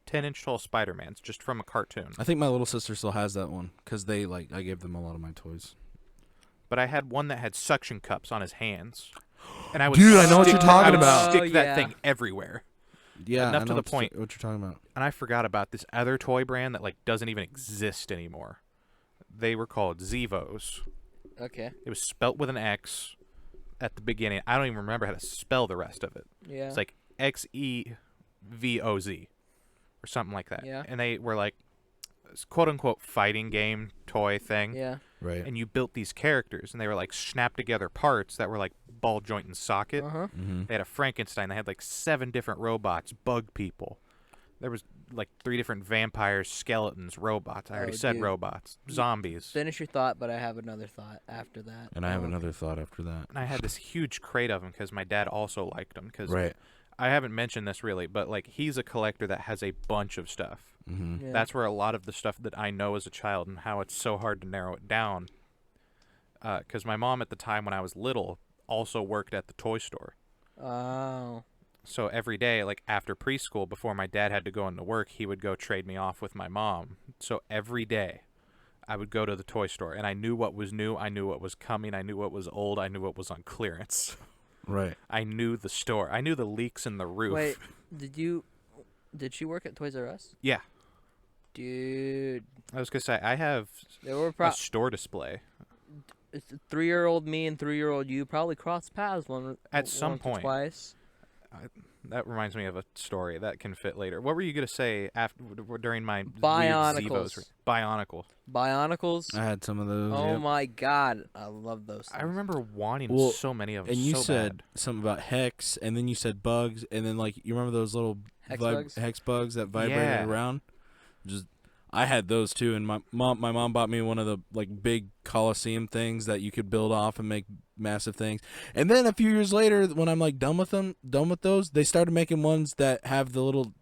Speaker 3: 10-inch tall Spider-Mans just from a cartoon.
Speaker 2: I think my little sister still has that one because I gave them a lot of my toys.
Speaker 3: But I had one that had suction cups on his hands, and I would.
Speaker 2: Dude, I know what you're talking about.
Speaker 3: Stick that thing everywhere.
Speaker 2: Yeah,
Speaker 3: enough
Speaker 2: I
Speaker 3: to
Speaker 2: know
Speaker 3: the point.
Speaker 2: What you're talking about?
Speaker 3: And I forgot about this other toy brand that like doesn't even exist anymore. They were called Zevos.
Speaker 1: Okay.
Speaker 3: It was spelt with an X at the beginning. I don't even remember how to spell the rest of it.
Speaker 1: Yeah.
Speaker 3: It's like Xevoz or something like that.
Speaker 1: Yeah.
Speaker 3: And they were like quote unquote fighting game toy thing.
Speaker 1: Yeah.
Speaker 2: Right.
Speaker 3: And you built these characters, and they were like snap together parts that were like ball joint and socket.
Speaker 1: Uh-huh.
Speaker 3: They had a Frankenstein. They had like 7 different robots, bug people. There was like 3 different vampires, skeletons, robots. I already said
Speaker 1: dude.
Speaker 3: robots, zombies.
Speaker 1: Finish your thought, but I have another thought after that.
Speaker 2: And I have another thought after that.
Speaker 3: And I had this huge crate of them because my dad also liked them. Because
Speaker 2: Right.
Speaker 3: I haven't mentioned this really, but like he's a collector that has a bunch of stuff.
Speaker 2: Mm-hmm.
Speaker 1: Yeah.
Speaker 3: That's where a lot of the stuff that I know as a child and how it's so hard to narrow it down. Because my mom at the time when I was little also worked at the toy store.
Speaker 1: Oh.
Speaker 3: So every day, like after preschool, before my dad had to go into work, he would go trade me off with my mom. So every day, I would go to the toy store, and I knew what was new, I knew what was coming, I knew what was old, I knew what was on clearance.
Speaker 2: Right.
Speaker 3: I knew the store. I knew the leaks in the roof.
Speaker 1: Wait, did she work at Toys R Us?
Speaker 3: Yeah.
Speaker 1: Dude.
Speaker 3: I was going to say, I have
Speaker 1: There were
Speaker 3: a store display.
Speaker 1: it's 3-year-old me and 3-year-old you probably crossed paths
Speaker 3: At some
Speaker 1: once or
Speaker 3: point.
Speaker 1: twice.
Speaker 3: That reminds me of a story that can fit later. What were you going to say during my
Speaker 1: Bionicles.
Speaker 3: weird Zevos? Bionicle.
Speaker 1: Bionicles.
Speaker 2: I had some of those.
Speaker 1: Oh
Speaker 2: yep.
Speaker 1: my god, I love those things.
Speaker 3: I remember wanting
Speaker 2: Well,
Speaker 3: so many of them.
Speaker 2: And you
Speaker 3: so
Speaker 2: said
Speaker 3: bad.
Speaker 2: something about hex, and then you said bugs, and then like you remember those little hex bugs that vibrated
Speaker 3: Yeah.
Speaker 2: around. I had those too, and my mom bought me one of the like big Coliseum things that you could build off and make massive things. And then a few years later, when I'm like done with those, they started making ones that have the little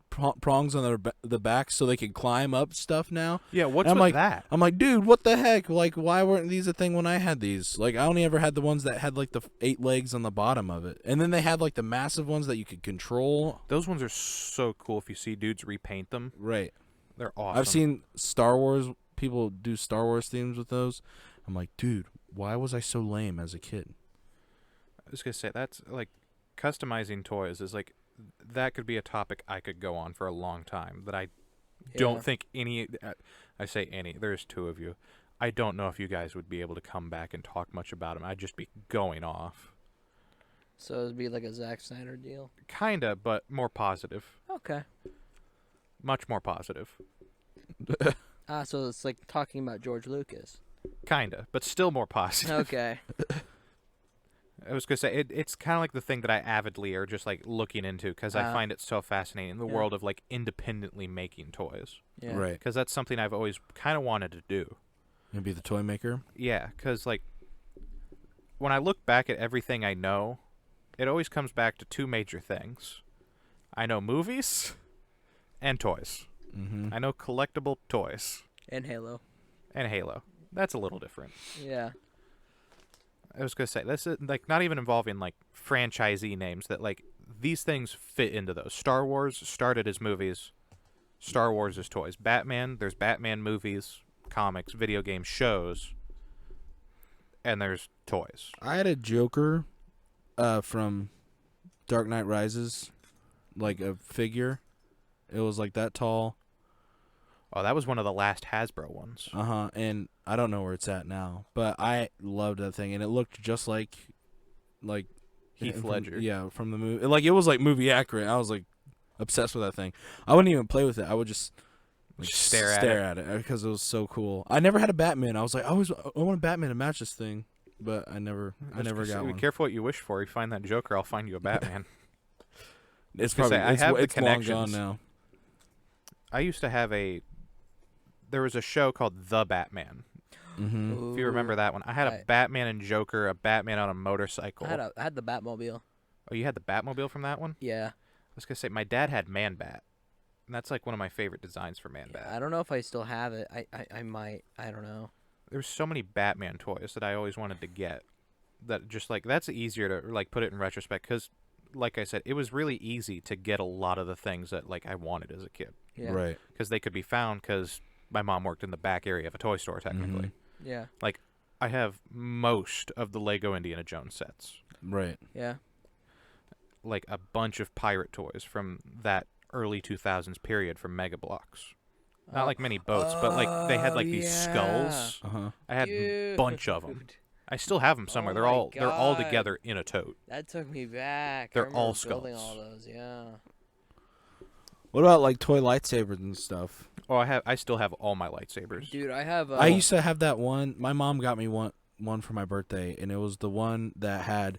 Speaker 2: prongs on the back so they can climb up stuff now.
Speaker 3: Yeah, what's
Speaker 2: And I'm
Speaker 3: with
Speaker 2: like,
Speaker 3: that?
Speaker 2: I'm like, dude, what the heck? Like, why weren't these a thing when I had these? Like, I only ever had the ones that had like the 8 legs on the bottom of it, and then they had like the massive ones that you could control.
Speaker 3: Those ones are so cool if you see dudes repaint them.
Speaker 2: Right.
Speaker 3: They're awesome.
Speaker 2: I've seen Star Wars people do Star Wars themes with those. I'm like, dude, why was I so lame as a kid?
Speaker 3: I was gonna say that's like customizing toys is like that could be a topic I could go on for a long time. That I don't think any. I say any. There's two of you. I don't know if you guys would be able to come back and talk much about them. I'd just be going off.
Speaker 1: So it'd be like a Zack Snyder deal.
Speaker 3: Kinda, but more positive.
Speaker 1: Okay.
Speaker 3: Much more positive.
Speaker 1: So it's like talking about George Lucas.
Speaker 3: Kinda, but still more positive.
Speaker 1: Okay.
Speaker 3: I was gonna say it's kind of like the thing that I avidly are just like looking into because I find it so fascinating, the world of like independently making toys.
Speaker 1: Yeah.
Speaker 2: Right.
Speaker 3: Because that's something I've always kind of wanted to do.
Speaker 2: Maybe the toy maker.
Speaker 3: Yeah, because like when I look back at everything I know, it always comes back to two major things. I know movies and toys.
Speaker 2: Mm-hmm.
Speaker 3: I know collectible toys
Speaker 1: And Halo.
Speaker 3: and Halo. That's a little different.
Speaker 1: Yeah.
Speaker 3: I was gonna say this is like not even involving like franchisee names that like these things fit into those. Star Wars started as movies. Star Wars is toys. Batman, there's Batman movies, comics, video games, shows, and there's toys.
Speaker 2: I had a Joker from Dark Knight Rises, like a figure. It was like that tall.
Speaker 3: Oh, that was one of the last Hasbro ones.
Speaker 2: And I don't know where it's at now, but I loved that thing, and it looked just like
Speaker 3: Heath Ledger.
Speaker 2: Yeah, from the movie. Like it was like movie accurate. I was like obsessed with that thing. I wouldn't even play with it. I would just like,
Speaker 3: Stare
Speaker 2: at it because it was so cool. I never had a Batman. I was like, I want a Batman to match this thing, but I never got one.
Speaker 3: Be careful what you wish for. You find that Joker, I'll find you a Batman.
Speaker 2: It's probably it's long gone now.
Speaker 3: I used to have there was a show called The Batman.
Speaker 2: Mm-hmm.
Speaker 3: If you remember that one. I had a Batman and Joker, a Batman on a motorcycle.
Speaker 1: I had the Batmobile.
Speaker 3: Oh, you had the Batmobile from that one?
Speaker 1: Yeah.
Speaker 3: I was going to say, my dad had Man Bat. And that's like one of my favorite designs for Man Bat.
Speaker 1: I don't know if I still have it. I might. I don't know.
Speaker 3: There's so many Batman toys that I always wanted to get. That just like, that's easier to like put it in retrospect. Because, like I said, it was really easy to get a lot of the things that like I wanted as a kid.
Speaker 1: Yeah.
Speaker 2: Right.
Speaker 3: Because they could be found because my mom worked in the back area of a toy store, technically.
Speaker 2: Mm-hmm.
Speaker 1: Yeah.
Speaker 3: Like, I have most of the Lego Indiana Jones sets.
Speaker 2: Right.
Speaker 1: Yeah.
Speaker 3: Like, a bunch of pirate toys from that early 2000s period from Mega Bloks. Not like many boats, but like they had like these skulls. I had a bunch of them. I still have them somewhere. They're all together in a tote.
Speaker 1: That took me back.
Speaker 3: They're all
Speaker 1: building
Speaker 3: skulls.
Speaker 1: all those. Yeah.
Speaker 2: What about like toy lightsabers and stuff?
Speaker 3: Oh, I still have all my lightsabers.
Speaker 1: Dude, I have.
Speaker 2: I used to have that one. My mom got me one for my birthday, and it was the one that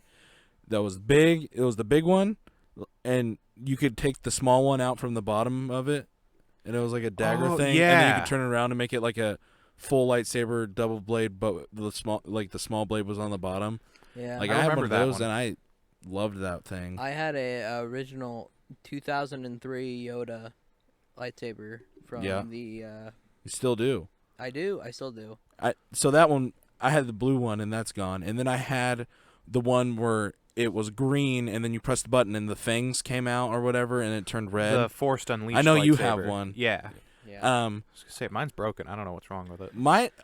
Speaker 2: was big. It was the big one, and you could take the small one out from the bottom of it, and it was like a dagger thing.
Speaker 3: Yeah.
Speaker 2: And then you could turn it around and make it like a full lightsaber, double blade, but the small blade was on the bottom.
Speaker 1: Yeah.
Speaker 2: Like
Speaker 3: I
Speaker 2: I had
Speaker 3: remember
Speaker 2: one of
Speaker 3: that
Speaker 2: those,
Speaker 3: one.
Speaker 2: and I loved that thing.
Speaker 1: I had a original 2003 Yoda lightsaber from the.
Speaker 2: You still do.
Speaker 1: I do. I still do.
Speaker 2: So that one, I had the blue one, and that's gone. And then I had the one where it was green, and then you pressed the button, and the fangs came out or whatever, and it turned red.
Speaker 3: The Forced Unleashed
Speaker 2: I know you
Speaker 3: lightsaber.
Speaker 2: have one.
Speaker 3: Yeah.
Speaker 1: Yeah.
Speaker 3: I was gonna say mine's broken. I don't know what's wrong with it.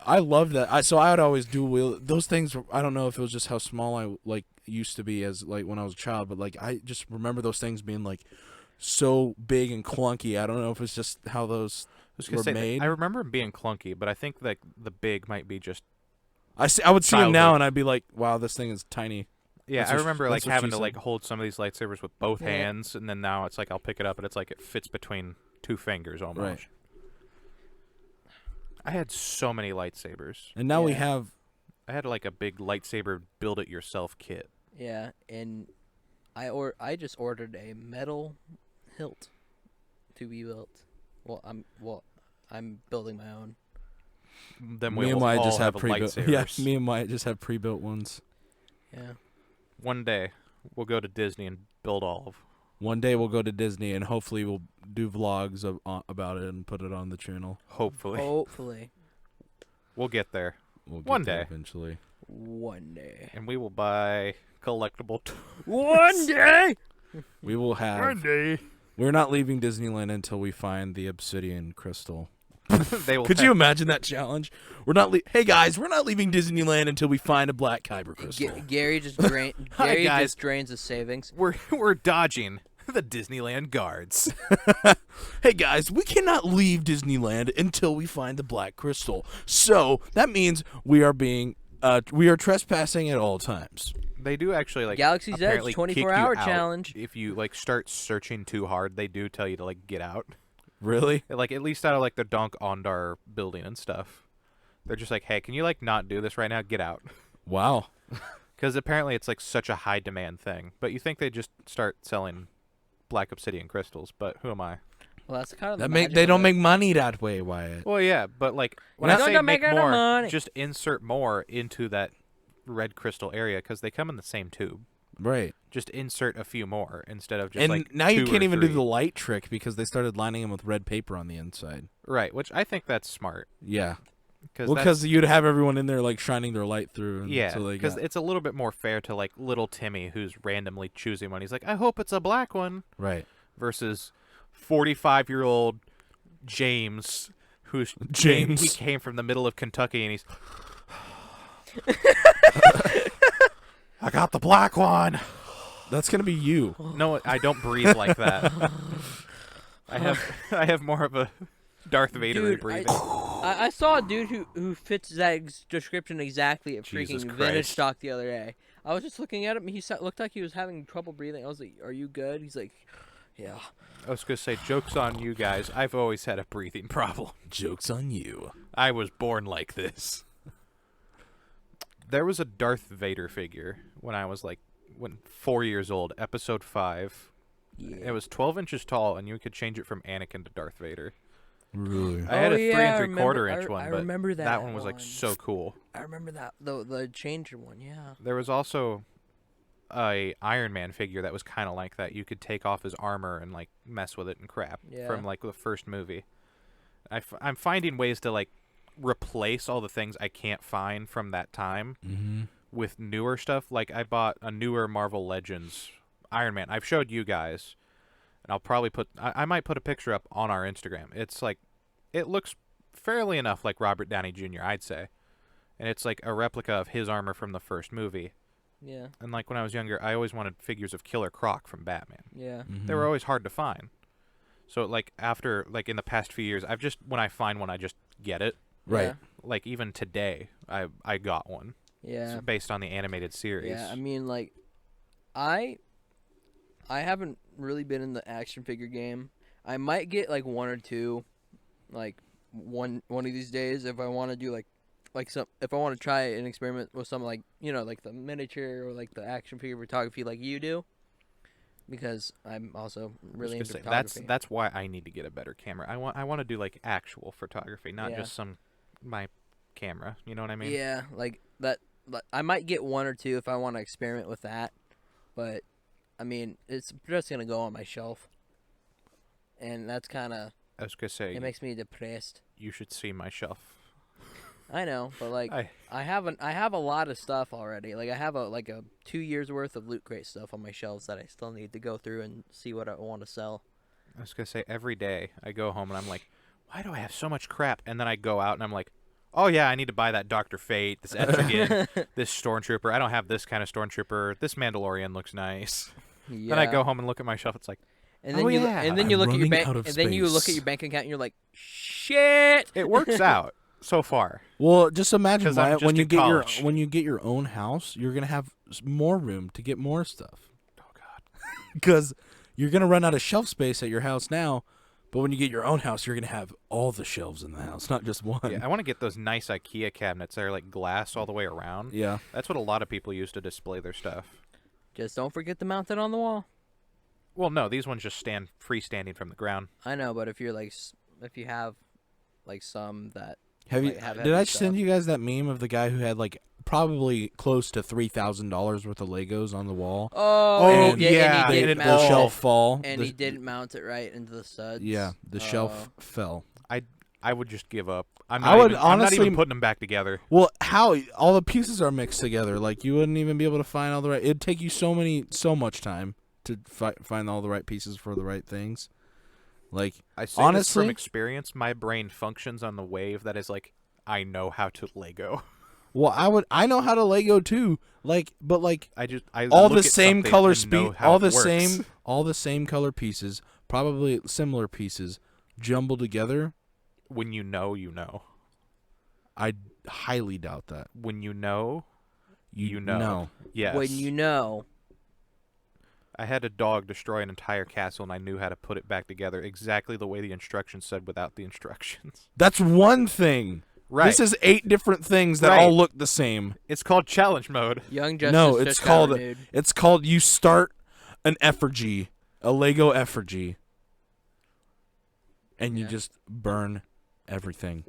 Speaker 2: I loved that. So I would always dual wield those things. I don't know if it was just how small I like used to be as like when I was a child, but like I just remember those things being like so big and clunky. I don't know if it's just how those were made.
Speaker 3: I remember them being clunky, but I think that the big might be just.
Speaker 2: I would see them now,
Speaker 3: childhood.
Speaker 2: and I'd be like, "Wow, this thing is tiny."
Speaker 3: Yeah,
Speaker 2: That's
Speaker 3: I
Speaker 2: what-
Speaker 3: remember like
Speaker 2: that's what
Speaker 3: having
Speaker 2: she
Speaker 3: to like
Speaker 2: said.
Speaker 3: hold some of these lightsabers with both
Speaker 1: Yeah.
Speaker 3: hands, and then now it's like I'll pick it up, and it's like it fits between two fingers almost.
Speaker 2: Right.
Speaker 3: I had so many lightsabers.
Speaker 2: And now we
Speaker 1: Yeah.
Speaker 2: have.
Speaker 3: I had like a big lightsaber build-it-yourself kit.
Speaker 1: Yeah, and I just ordered a metal hilt to be built. I'm building my own.
Speaker 3: Then
Speaker 2: Me
Speaker 3: we'll
Speaker 2: and Wyatt
Speaker 3: all
Speaker 2: just have
Speaker 3: have
Speaker 2: pre-built.
Speaker 3: lightsabers.
Speaker 2: Yeah, me and Wyatt just have pre-built ones.
Speaker 1: Yeah.
Speaker 3: One day, we'll go to Disney and build all of.
Speaker 2: One day we'll go to Disney, and hopefully we'll do vlogs about it and put it on the channel.
Speaker 3: Hopefully,
Speaker 1: Hopefully,
Speaker 3: we'll get there,
Speaker 2: We'll get
Speaker 3: One
Speaker 2: there
Speaker 3: day.
Speaker 2: eventually.
Speaker 1: one day.
Speaker 3: and we will buy collectible.
Speaker 1: One day.
Speaker 2: We will have.
Speaker 3: day.
Speaker 2: We're not leaving Disneyland until we find the obsidian crystal.
Speaker 3: They will.
Speaker 2: Could you imagine that challenge? We're not. Hey guys, we're not leaving Disneyland until we find a black kyber crystal.
Speaker 1: Gary just
Speaker 3: Hi, guys.
Speaker 1: just drains his savings.
Speaker 3: We're dodging the Disneyland guards.
Speaker 2: Hey guys, we cannot leave Disneyland until we find the black crystal. So that means we are trespassing at all times.
Speaker 3: They do actually like
Speaker 1: Galaxy's Edge
Speaker 3: apparently kick you
Speaker 1: 24-hour
Speaker 3: out
Speaker 1: challenge.
Speaker 3: if you like start searching too hard. They do tell you to like get out.
Speaker 2: Really?
Speaker 3: Like at least out of like the Donk Ondar building and stuff. They're just like, hey, can you like not do this right now? Get out.
Speaker 2: Wow.
Speaker 3: Because apparently it's like such a high demand thing. But you think they just start selling black obsidian crystals? But who am I?
Speaker 1: Well, that's kind of
Speaker 2: They don't make money that way, Wyatt.
Speaker 3: Well, yeah, but like when
Speaker 1: They
Speaker 3: I say
Speaker 1: don't
Speaker 3: make
Speaker 1: make any
Speaker 3: more,
Speaker 1: money.
Speaker 3: just insert more into that red crystal area because they come in the same tube.
Speaker 2: Right.
Speaker 3: Just insert a few more instead of just
Speaker 2: And
Speaker 3: like
Speaker 2: now you
Speaker 3: 2
Speaker 2: can't
Speaker 3: or
Speaker 2: even do
Speaker 3: 3.
Speaker 2: the light trick because they started lining them with red paper on the inside.
Speaker 3: Right, which I think that's smart.
Speaker 2: Yeah.
Speaker 3: Well,
Speaker 2: Because you'd have everyone in there like shining their light through. And
Speaker 3: yeah,
Speaker 2: so
Speaker 3: because it's a little bit more fair to like little Timmy who's randomly choosing one. He's like, I hope it's a black one.
Speaker 2: Right.
Speaker 3: Versus 45-year-old James, who's
Speaker 2: James.
Speaker 3: He came from the middle of Kentucky and he's. I got the black one.
Speaker 2: That's gonna be you.
Speaker 3: No, I don't breathe like that. I have more of a Darth Vader
Speaker 1: Dude,
Speaker 3: breathing.
Speaker 1: I saw a dude who fits that description exactly at
Speaker 3: Jesus
Speaker 1: freaking
Speaker 3: Christ.
Speaker 1: Vintage Stock the other day. I was just looking at him. He looked like he was having trouble breathing. I was like, "Are you good?" He's like, "Yeah."
Speaker 3: I was gonna say, joke's on you guys. I've always had a breathing problem.
Speaker 2: Joke's on you.
Speaker 3: I was born like this. There was a Darth Vader figure when I was 4 years old, episode 5.
Speaker 1: Yeah.
Speaker 3: It was 12 inches tall, and you could change it from Anakin to Darth Vader.
Speaker 2: Really?
Speaker 3: I had a 3
Speaker 1: I
Speaker 3: and 3/4 inch
Speaker 1: remember-
Speaker 3: one,
Speaker 1: I
Speaker 3: but
Speaker 1: remember that
Speaker 3: one was like
Speaker 1: one.
Speaker 3: so cool.
Speaker 1: I remember that the changer one. Yeah.
Speaker 3: There was also a Iron Man figure that was kind of like that. You could take off his armor and like mess with it and crap
Speaker 1: Yeah.
Speaker 3: from like the first movie. I'm finding ways to like replace all the things I can't find from that time
Speaker 2: Mm-hmm.
Speaker 3: with newer stuff. Like I bought a newer Marvel Legends Iron Man. I've showed you guys, and I'll probably I might put a picture up on our Instagram. It's like, it looks fairly enough like Robert Downey Jr., I'd say. And it's like a replica of his armor from the first movie.
Speaker 1: Yeah.
Speaker 3: And like when I was younger, I always wanted figures of Killer Croc from Batman.
Speaker 1: Yeah.
Speaker 2: Mm-hmm.
Speaker 3: They were always hard to find. So like after, like in the past few years, when I find one, I just get it.
Speaker 2: Right.
Speaker 1: Yeah.
Speaker 3: Like even today, I got one.
Speaker 1: Yeah.
Speaker 3: It's based on the animated series.
Speaker 1: Yeah, I mean, like, I haven't really been in the action figure game. I might get like one or two, like one of these days if I want to do if I want to try an experiment with something like like the miniature or like the action figure photography like you do, because I'm also really into photography.
Speaker 3: That's why I need to get a better camera. I want to do like actual photography, not
Speaker 1: Yeah.
Speaker 3: just my camera. You know what I mean?
Speaker 1: Yeah, like that. I might get one or two if I want to experiment with that, but I mean, it's just gonna go on my shelf, and that's kind of.
Speaker 3: I was gonna say
Speaker 1: It makes me depressed.
Speaker 3: you should see my shelf.
Speaker 1: I know, but like
Speaker 3: I
Speaker 1: I have a lot of stuff already. Like I have a 2 years worth of Loot Crate stuff on my shelves that I still need to go through and see what I want to sell.
Speaker 3: was gonna say every day I go home and I'm like, why do I have so much crap? And then I go out and I'm like, oh yeah, I need to buy that Dr. Fate, this Etrigan, this Stormtrooper. I don't have this kind of Stormtrooper. This Mandalorian looks nice.
Speaker 1: Yeah.
Speaker 3: Then I go home and look at my shelf. It's like,
Speaker 1: and then
Speaker 3: oh,
Speaker 1: you
Speaker 3: yeah.
Speaker 1: and then you
Speaker 2: I'm
Speaker 1: look at your
Speaker 2: running
Speaker 1: bank
Speaker 2: out of
Speaker 1: and then you look at
Speaker 2: space.
Speaker 1: your bank account and you're like, shit.
Speaker 3: it works out so far.
Speaker 2: Well, just imagine
Speaker 3: 'Cause I'm
Speaker 2: Wyatt, when
Speaker 3: just
Speaker 2: you
Speaker 3: in
Speaker 2: get
Speaker 3: college.
Speaker 2: when you get your own house, you're gonna have more room to get more stuff.
Speaker 3: Oh God.
Speaker 2: Because you're gonna run out of shelf space at your house now, but when you get your own house, you're gonna have all the shelves in the house, not just one.
Speaker 3: Yeah, I want to get those nice IKEA cabinets that are like glass all the way around.
Speaker 2: Yeah.
Speaker 3: That's what a lot of people use to display their stuff.
Speaker 1: Just don't forget to mount it on the wall.
Speaker 3: Well, no, these ones just stand freestanding from the ground.
Speaker 1: I know, but if you're like if you have like some that
Speaker 2: Have you?
Speaker 1: like, have
Speaker 2: Did I
Speaker 1: heavy
Speaker 2: send
Speaker 1: stuff.
Speaker 2: you guys that meme of the guy who had like probably close to $3,000 worth of Legos on the wall?
Speaker 1: Oh,
Speaker 2: and
Speaker 1: he did,
Speaker 3: yeah,
Speaker 1: and he
Speaker 3: and
Speaker 1: didn't
Speaker 3: it
Speaker 1: mount
Speaker 2: The
Speaker 1: it,
Speaker 2: shelf fall.
Speaker 1: and
Speaker 2: the,
Speaker 1: he didn't mount it right into the studs.
Speaker 2: Yeah, the shelf fell.
Speaker 3: I would just give up. I'm
Speaker 2: I would
Speaker 3: I'm not
Speaker 2: honestly-
Speaker 3: even putting them back together.
Speaker 2: Well, how all the pieces are mixed together, like you wouldn't even be able to find all the right. It'd take you so much time. to find all the right pieces for the right things. Like,
Speaker 3: I say
Speaker 2: honestly,
Speaker 3: this from experience, my brain functions on the wave that is like, I know how to Lego.
Speaker 2: well, I know how to Lego too. Like, but like
Speaker 3: I
Speaker 2: all
Speaker 3: look
Speaker 2: the
Speaker 3: at
Speaker 2: same
Speaker 3: something
Speaker 2: color
Speaker 3: and know
Speaker 2: speed,
Speaker 3: how
Speaker 2: all
Speaker 3: it
Speaker 2: the
Speaker 3: works.
Speaker 2: all the same color pieces, probably similar pieces, jumbled together.
Speaker 3: When you know, you know.
Speaker 2: I highly doubt that.
Speaker 3: When you know,
Speaker 2: You
Speaker 3: know.
Speaker 2: know.
Speaker 3: Yes.
Speaker 1: When you know.
Speaker 3: I had a dog destroy an entire castle, and I knew how to put it back together exactly the way the instructions said without the instructions.
Speaker 2: That's one thing.
Speaker 3: Right.
Speaker 2: This is 8 different things that
Speaker 3: Right.
Speaker 2: all look the same.
Speaker 3: It's called challenge mode.
Speaker 1: Young Justice
Speaker 2: No, it's
Speaker 1: just got
Speaker 2: called
Speaker 1: renewed.
Speaker 2: you start an effigy, a Lego effigy, and you
Speaker 1: Yeah.
Speaker 2: just burn everything.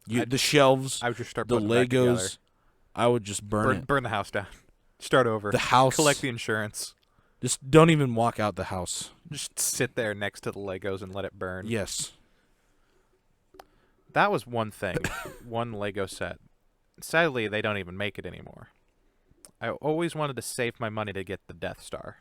Speaker 2: The shelves,
Speaker 3: I would just start
Speaker 2: the
Speaker 3: putting it back together.
Speaker 2: Legos. I would just burn it.
Speaker 3: Burn the house down. Start over.
Speaker 2: The house.
Speaker 3: Collect the insurance.
Speaker 2: Just don't even walk out the house.
Speaker 3: Just sit there next to the Legos and let it burn.
Speaker 2: Yes.
Speaker 3: That was one thing. One Lego set. Sadly, they don't even make it anymore. I always wanted to save my money to get the Death Star.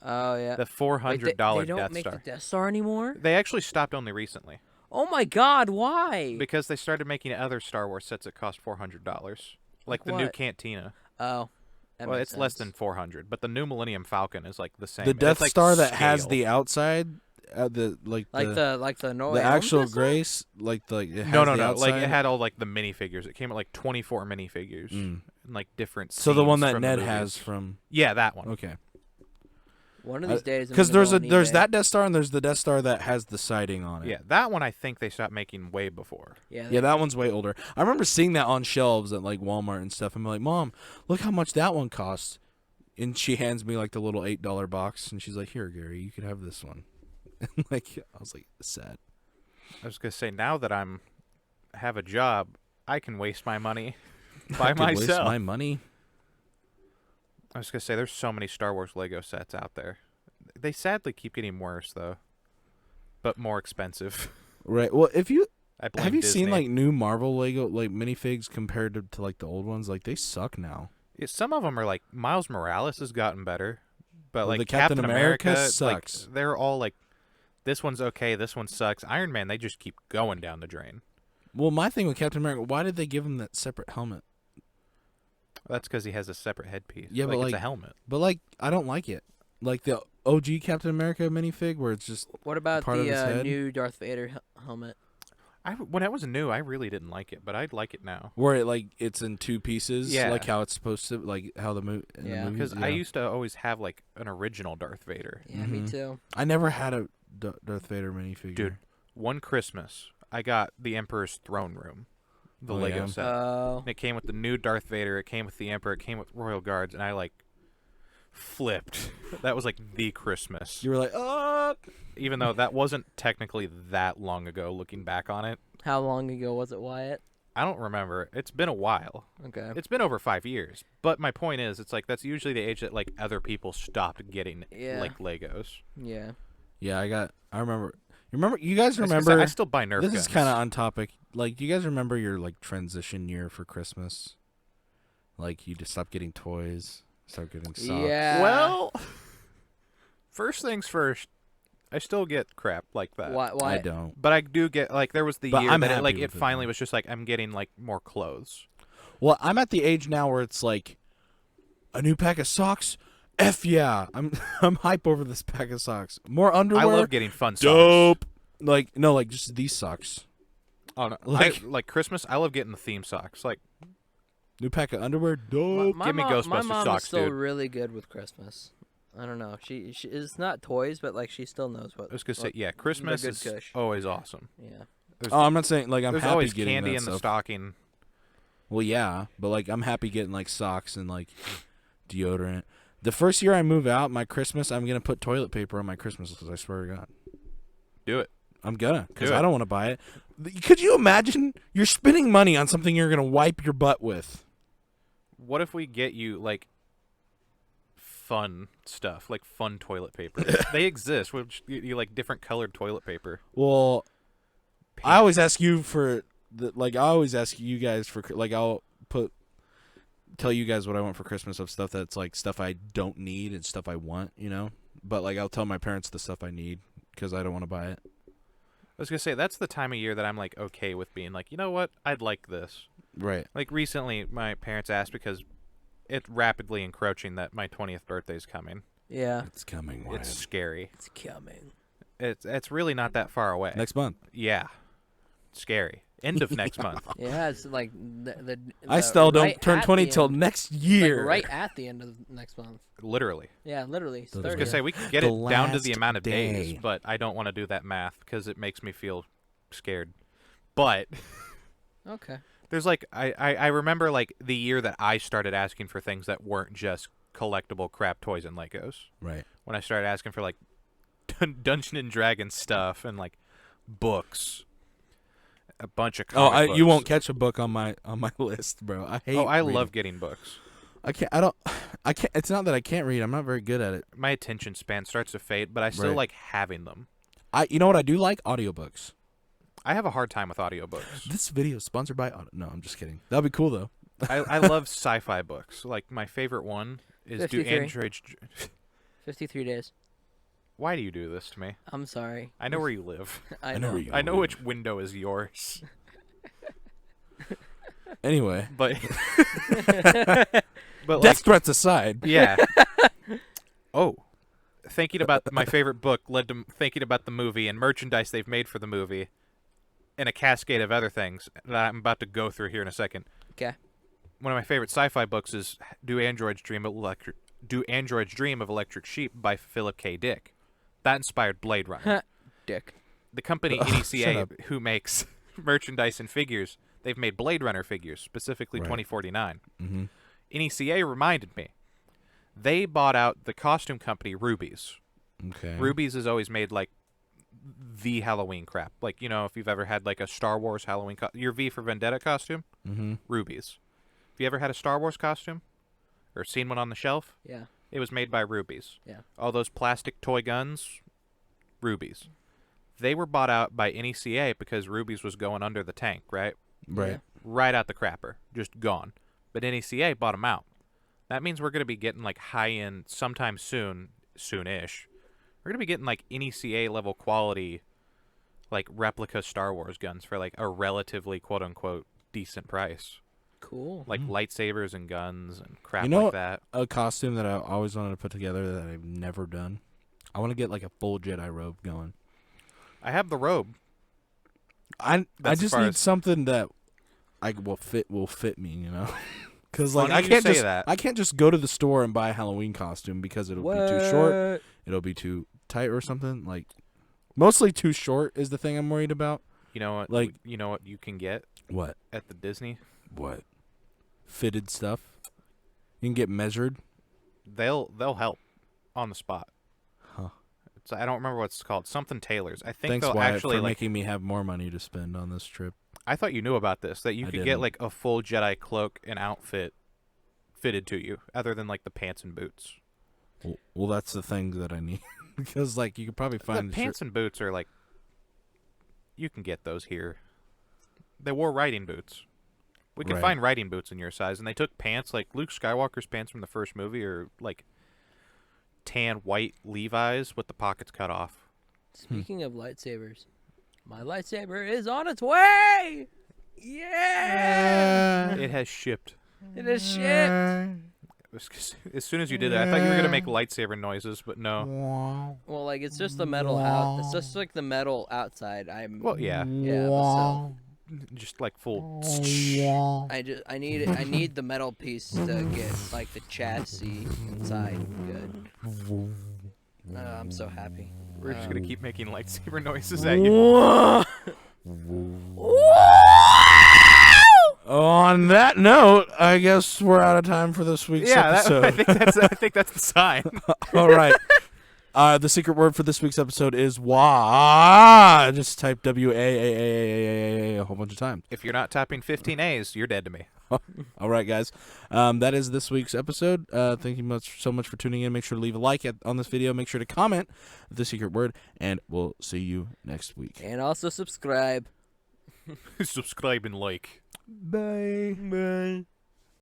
Speaker 1: Oh yeah.
Speaker 3: The $400
Speaker 1: Wait, they don't
Speaker 3: Death
Speaker 1: make
Speaker 3: Star.
Speaker 1: the Death Star anymore?
Speaker 3: They actually stopped only recently.
Speaker 1: Oh my God! Why?
Speaker 3: Because they started making other Star Wars sets that cost $400. Like the new
Speaker 1: what?
Speaker 3: Cantina.
Speaker 1: Oh. That
Speaker 3: Well,
Speaker 1: makes
Speaker 3: it's less
Speaker 1: sense.
Speaker 3: than 400, but the new Millennium Falcon is like the same.
Speaker 2: The
Speaker 3: It's
Speaker 2: Death
Speaker 3: like
Speaker 2: Star that has
Speaker 3: scale.
Speaker 2: the outside, the
Speaker 1: No
Speaker 2: the
Speaker 1: Way Home
Speaker 2: actual
Speaker 1: Death Star?
Speaker 2: grace, like the it has
Speaker 3: No,
Speaker 2: the
Speaker 3: Like
Speaker 2: outside.
Speaker 3: it had all like the minifigures. It came with like 24 minifigures
Speaker 2: Mm.
Speaker 3: and like different.
Speaker 2: So the one
Speaker 3: scenes
Speaker 2: that
Speaker 3: from the
Speaker 2: Ned
Speaker 3: movies.
Speaker 2: has from.
Speaker 3: Yeah, that one.
Speaker 2: Okay.
Speaker 1: One of these days.
Speaker 2: Because there's that Death Star and there's the Death Star that has the siding on it.
Speaker 3: Yeah, that one I think they stopped making way before.
Speaker 2: Yeah, that one's way older. I remember seeing that on shelves at like Walmart and stuff. I'm like, Mom, look how much that one costs. And she hands me like the little $8 box, and she's like, "Here, Gary, you could have this one." And like, I was like, sad.
Speaker 3: I was gonna say now that have a job, I can waste my money
Speaker 2: I
Speaker 3: by
Speaker 2: could waste
Speaker 3: myself.
Speaker 2: my money.
Speaker 3: I was gonna say there's so many Star Wars Lego sets out there. They sadly keep getting worse though, but more expensive.
Speaker 2: Right. Well, if you
Speaker 3: I blame
Speaker 2: have you
Speaker 3: Disney.
Speaker 2: seen like new Marvel Lego like minifigs compared to like the old ones, like they suck now.
Speaker 3: Yeah, some of them are like Miles Morales has gotten better, but
Speaker 2: Well,
Speaker 3: like
Speaker 2: the Captain America sucks.
Speaker 3: Like, they're all like, this one's okay, this one sucks. Iron Man, they just keep going down the drain.
Speaker 2: Well, my thing with Captain America, why did they give him that separate helmet?
Speaker 3: That's because he has a separate headpiece.
Speaker 2: Yeah, but
Speaker 3: it's
Speaker 2: like
Speaker 3: a helmet.
Speaker 2: But like, I don't like it. Like the OG Captain America minifig, where it's just
Speaker 1: What about
Speaker 2: part of his
Speaker 1: the
Speaker 2: head?
Speaker 1: new Darth Vader helmet?
Speaker 3: When it was new, I really didn't like it, but I'd like it now.
Speaker 2: where it like it's in 2 pieces,
Speaker 3: Yeah.
Speaker 2: like how it's supposed to, like how the movie.
Speaker 1: Yeah.
Speaker 3: Because I used to always have like an original Darth Vader.
Speaker 1: Yeah, me
Speaker 2: Mhm.
Speaker 1: too.
Speaker 2: I never had a Darth Vader minifigure.
Speaker 3: Dude, one Christmas, I got the Emperor's Throne Room, the
Speaker 2: Oh,
Speaker 3: Lego
Speaker 2: yeah?
Speaker 3: set.
Speaker 1: Oh.
Speaker 3: And it came with the new Darth Vader. It came with the Emperor. It came with Royal Guards, and I like flipped. That was like the Christmas.
Speaker 2: You were like, oh.
Speaker 3: Even though that wasn't technically that long ago, looking back on it,
Speaker 1: How long ago was it, Wyatt?
Speaker 3: I don't remember. It's been a while.
Speaker 1: Okay.
Speaker 3: It's been over 5 years. But my point is, it's like that's usually the age that like other people stopped getting
Speaker 1: Yeah.
Speaker 3: like Legos.
Speaker 1: Yeah.
Speaker 2: Yeah, I remember. You guys
Speaker 3: I was gonna say,
Speaker 2: remember?
Speaker 3: I still buy Nerf
Speaker 2: This
Speaker 3: guns.
Speaker 2: is kind of on topic. Like, do you guys remember your like transition year for Christmas? Like, you just stopped getting toys, start getting socks.
Speaker 1: Yeah.
Speaker 3: Well, first things first. I still get crap like that.
Speaker 1: Why?
Speaker 2: I don't.
Speaker 3: But I do get like there was the
Speaker 2: But
Speaker 3: year
Speaker 2: I'm
Speaker 3: that
Speaker 2: happy
Speaker 3: it, like
Speaker 2: with
Speaker 3: it
Speaker 2: it,
Speaker 3: finally
Speaker 2: though.
Speaker 3: was just like I'm getting like more clothes.
Speaker 2: Well, I'm at the age now where it's like a new pack of socks. F yeah, I'm hype over this pack of socks. More underwear.
Speaker 3: I love getting fun socks.
Speaker 2: dope. Like no, like just these socks.
Speaker 3: Oh, no.
Speaker 2: Like-
Speaker 3: Christmas. I love getting the theme socks. Like
Speaker 2: New pack of underwear. Dope.
Speaker 1: My
Speaker 3: Give me
Speaker 1: mom,
Speaker 3: Ghostbusters
Speaker 1: my mom
Speaker 3: socks,
Speaker 1: is still
Speaker 3: dude.
Speaker 1: really good with Christmas. I don't know. She it's not toys, but like she still knows what.
Speaker 3: I was gonna say,
Speaker 1: what-
Speaker 3: yeah, Christmas
Speaker 1: good
Speaker 3: is
Speaker 1: kush.
Speaker 3: always awesome.
Speaker 1: Yeah.
Speaker 2: Oh, I'm not saying like I'm
Speaker 3: There's
Speaker 2: happy
Speaker 3: always
Speaker 2: getting
Speaker 3: candy
Speaker 2: that
Speaker 3: in the
Speaker 2: stuff.
Speaker 3: stocking.
Speaker 2: Well, yeah, but like I'm happy getting like socks and like deodorant. The first year I move out, my Christmas, I'm gonna put toilet paper on my Christmas because I swear to God,
Speaker 3: Do it.
Speaker 2: I'm gonna because
Speaker 3: Do
Speaker 2: I
Speaker 3: it.
Speaker 2: don't want to buy it. Could you imagine you're spending money on something you're gonna wipe your butt with?
Speaker 3: What if we get you like fun stuff, like fun toilet paper? They exist. Which you like different colored toilet paper.
Speaker 2: Well, I always ask you for I always ask you guys for like I'll put tell you guys what I want for Christmas of stuff that's like stuff I don't need and stuff I want, you know. But like I'll tell my parents the stuff I need because I don't want to buy it.
Speaker 3: I was gonna say that's the time of year that I'm like okay with being like, you know what, I'd like this.
Speaker 2: Right.
Speaker 3: Like recently, my parents asked because it's rapidly encroaching that my 20th birthday is coming.
Speaker 1: Yeah.
Speaker 2: It's coming. Wyatt.
Speaker 3: It's scary.
Speaker 1: It's coming.
Speaker 3: It's really not that far away.
Speaker 2: Next month.
Speaker 3: Yeah, scary. End of next month.
Speaker 1: Yeah, it's like the
Speaker 2: I still don't
Speaker 1: right
Speaker 2: turn
Speaker 1: at
Speaker 2: 20
Speaker 1: the
Speaker 2: till
Speaker 1: end.
Speaker 2: next
Speaker 1: Like
Speaker 2: year.
Speaker 1: right at the end of next month.
Speaker 3: Literally.
Speaker 1: Yeah, literally. It's
Speaker 2: I was
Speaker 3: I was
Speaker 1: 30th.
Speaker 3: gonna say we could get
Speaker 2: The
Speaker 3: it down to the
Speaker 2: last
Speaker 3: amount of days,
Speaker 2: day.
Speaker 3: but I don't want to do that math because it makes me feel scared. But
Speaker 1: Okay.
Speaker 3: there's like I remember like the year that I started asking for things that weren't just collectible crap toys and Legos.
Speaker 2: Right.
Speaker 3: When I started asking for like Dungeon and Dragon stuff and like books, a bunch of comic books.
Speaker 2: You won't catch a book on my list, bro. I hate.
Speaker 3: I
Speaker 2: reading.
Speaker 3: love getting books.
Speaker 2: I can't. It's not that I can't read. I'm not very good at it.
Speaker 3: My attention span starts to fade, but I still
Speaker 2: Right.
Speaker 3: like having them.
Speaker 2: You know what I do like? Audiobooks.
Speaker 3: I have a hard time with audiobooks.
Speaker 2: This video is sponsored by. No, I'm just kidding. That'll be cool though.
Speaker 3: I love sci-fi books. Like my favorite one is
Speaker 1: 53. 53 days.
Speaker 3: Why do you do this to me?
Speaker 1: I'm sorry.
Speaker 3: I know where you live.
Speaker 1: I know.
Speaker 2: where you
Speaker 3: I know
Speaker 2: live.
Speaker 3: which window is yours.
Speaker 2: Anyway,
Speaker 3: But but
Speaker 2: death
Speaker 3: like,
Speaker 2: threats aside.
Speaker 3: yeah. Oh, thinking about my favorite book led to thinking about the movie and merchandise they've made for the movie, and a cascade of other things that I'm about to go through here in a second.
Speaker 1: Okay.
Speaker 3: One of my favorite sci-fi books is Do Androids Dream of Electric Sheep by Philip K. Dick. That inspired Blade Runner.
Speaker 1: Dick.
Speaker 3: The company
Speaker 2: Shut
Speaker 3: NECA,
Speaker 2: up.
Speaker 3: who makes merchandise and figures, they've made Blade Runner figures, specifically
Speaker 2: Right.
Speaker 3: 2049.
Speaker 2: Mm-hmm.
Speaker 3: NECA reminded me. They bought out the costume company Rubies.
Speaker 2: Okay.
Speaker 3: Rubies has always made like the Halloween crap. Like, you know, if you've ever had like a Star Wars Halloween your V for Vendetta costume,
Speaker 2: Mm-hmm.
Speaker 3: Rubies. Have you ever had a Star Wars costume or seen one on the shelf?
Speaker 1: Yeah.
Speaker 3: It was made by Rubies.
Speaker 1: Yeah.
Speaker 3: All those plastic toy guns, Rubies. They were bought out by NECA because Rubies was going under the tank, right?
Speaker 2: Right.
Speaker 1: Yeah.
Speaker 3: Right out the crapper. Just gone. But NECA bought them out. That means we're going to be getting like high-end sometime soon, soon-ish. We're going to be getting like NECA level quality like replica Star Wars guns for like a relatively quote-unquote decent price.
Speaker 1: Cool.
Speaker 3: Like lightsabers and guns and crap
Speaker 2: You know-
Speaker 3: like that.
Speaker 2: A costume that I always wanted to put together that I've never done. I want to get like a full Jedi robe going.
Speaker 3: I have the robe.
Speaker 2: I
Speaker 3: That's as
Speaker 2: just
Speaker 3: far
Speaker 2: need
Speaker 3: as-
Speaker 2: something that will fit me, you know. Because like
Speaker 3: Funny
Speaker 2: I
Speaker 3: you
Speaker 2: can't
Speaker 3: say
Speaker 2: just
Speaker 3: that.
Speaker 2: I can't just go to the store and buy a Halloween costume because it'll be too short. It'll be too tight or something. Like mostly too short is the thing I'm worried about.
Speaker 3: You know what?
Speaker 2: Like-
Speaker 3: you know what you can get
Speaker 2: What?
Speaker 3: at the Disney?
Speaker 2: What? Fitted stuff. You can get measured.
Speaker 3: They'll help on the spot.
Speaker 2: Huh.
Speaker 3: I don't remember what it's called. Something tailors. I think
Speaker 2: Thanks,
Speaker 3: they'll
Speaker 2: Wyatt,
Speaker 3: actually
Speaker 2: for
Speaker 3: like.
Speaker 2: making me have more money to spend on this trip.
Speaker 3: I thought you knew about this. That you
Speaker 2: I
Speaker 3: could get
Speaker 2: didn't.
Speaker 3: like a full Jedi cloak and outfit fitted to you, other than like the pants and boots.
Speaker 2: Well, that's the thing that I need because like you could probably find
Speaker 3: The pants and boots are like. You can get those here. They wore riding boots. We could
Speaker 2: Right.
Speaker 3: find riding boots in your size, and they took pants like Luke Skywalker's pants from the first movie are like tan white Levi's with the pockets cut off.
Speaker 1: Speaking of lightsabers, my lightsaber is on its way. Yeah.
Speaker 3: It has shipped.
Speaker 1: It is shipped.
Speaker 3: As soon as you did that, I thought you were gonna make lightsaber noises, but no.
Speaker 1: Well, like it's just the metal out. It's just like the metal outside.
Speaker 3: Well, yeah,
Speaker 1: Yeah. But
Speaker 3: just like full.
Speaker 1: I need the metal piece to get like the chassis inside good. I'm so happy.
Speaker 3: We're just gonna keep making lightsaber noises at you.
Speaker 2: On that note, I guess we're out of time for this week's episode.
Speaker 3: I think that's the sign.
Speaker 2: All right. The secret word for this week's episode is WA. Just type WAAAA a whole bunch of times.
Speaker 3: If you're not typing 15 A's, you're dead to me.
Speaker 2: All right, guys. That is this week's episode. Thank you so much for tuning in. Make sure to leave a like on this video. Make sure to comment the secret word, and we'll see you next week.
Speaker 1: And also subscribe.
Speaker 3: Subscribe and like.
Speaker 2: Bye.
Speaker 1: Bye.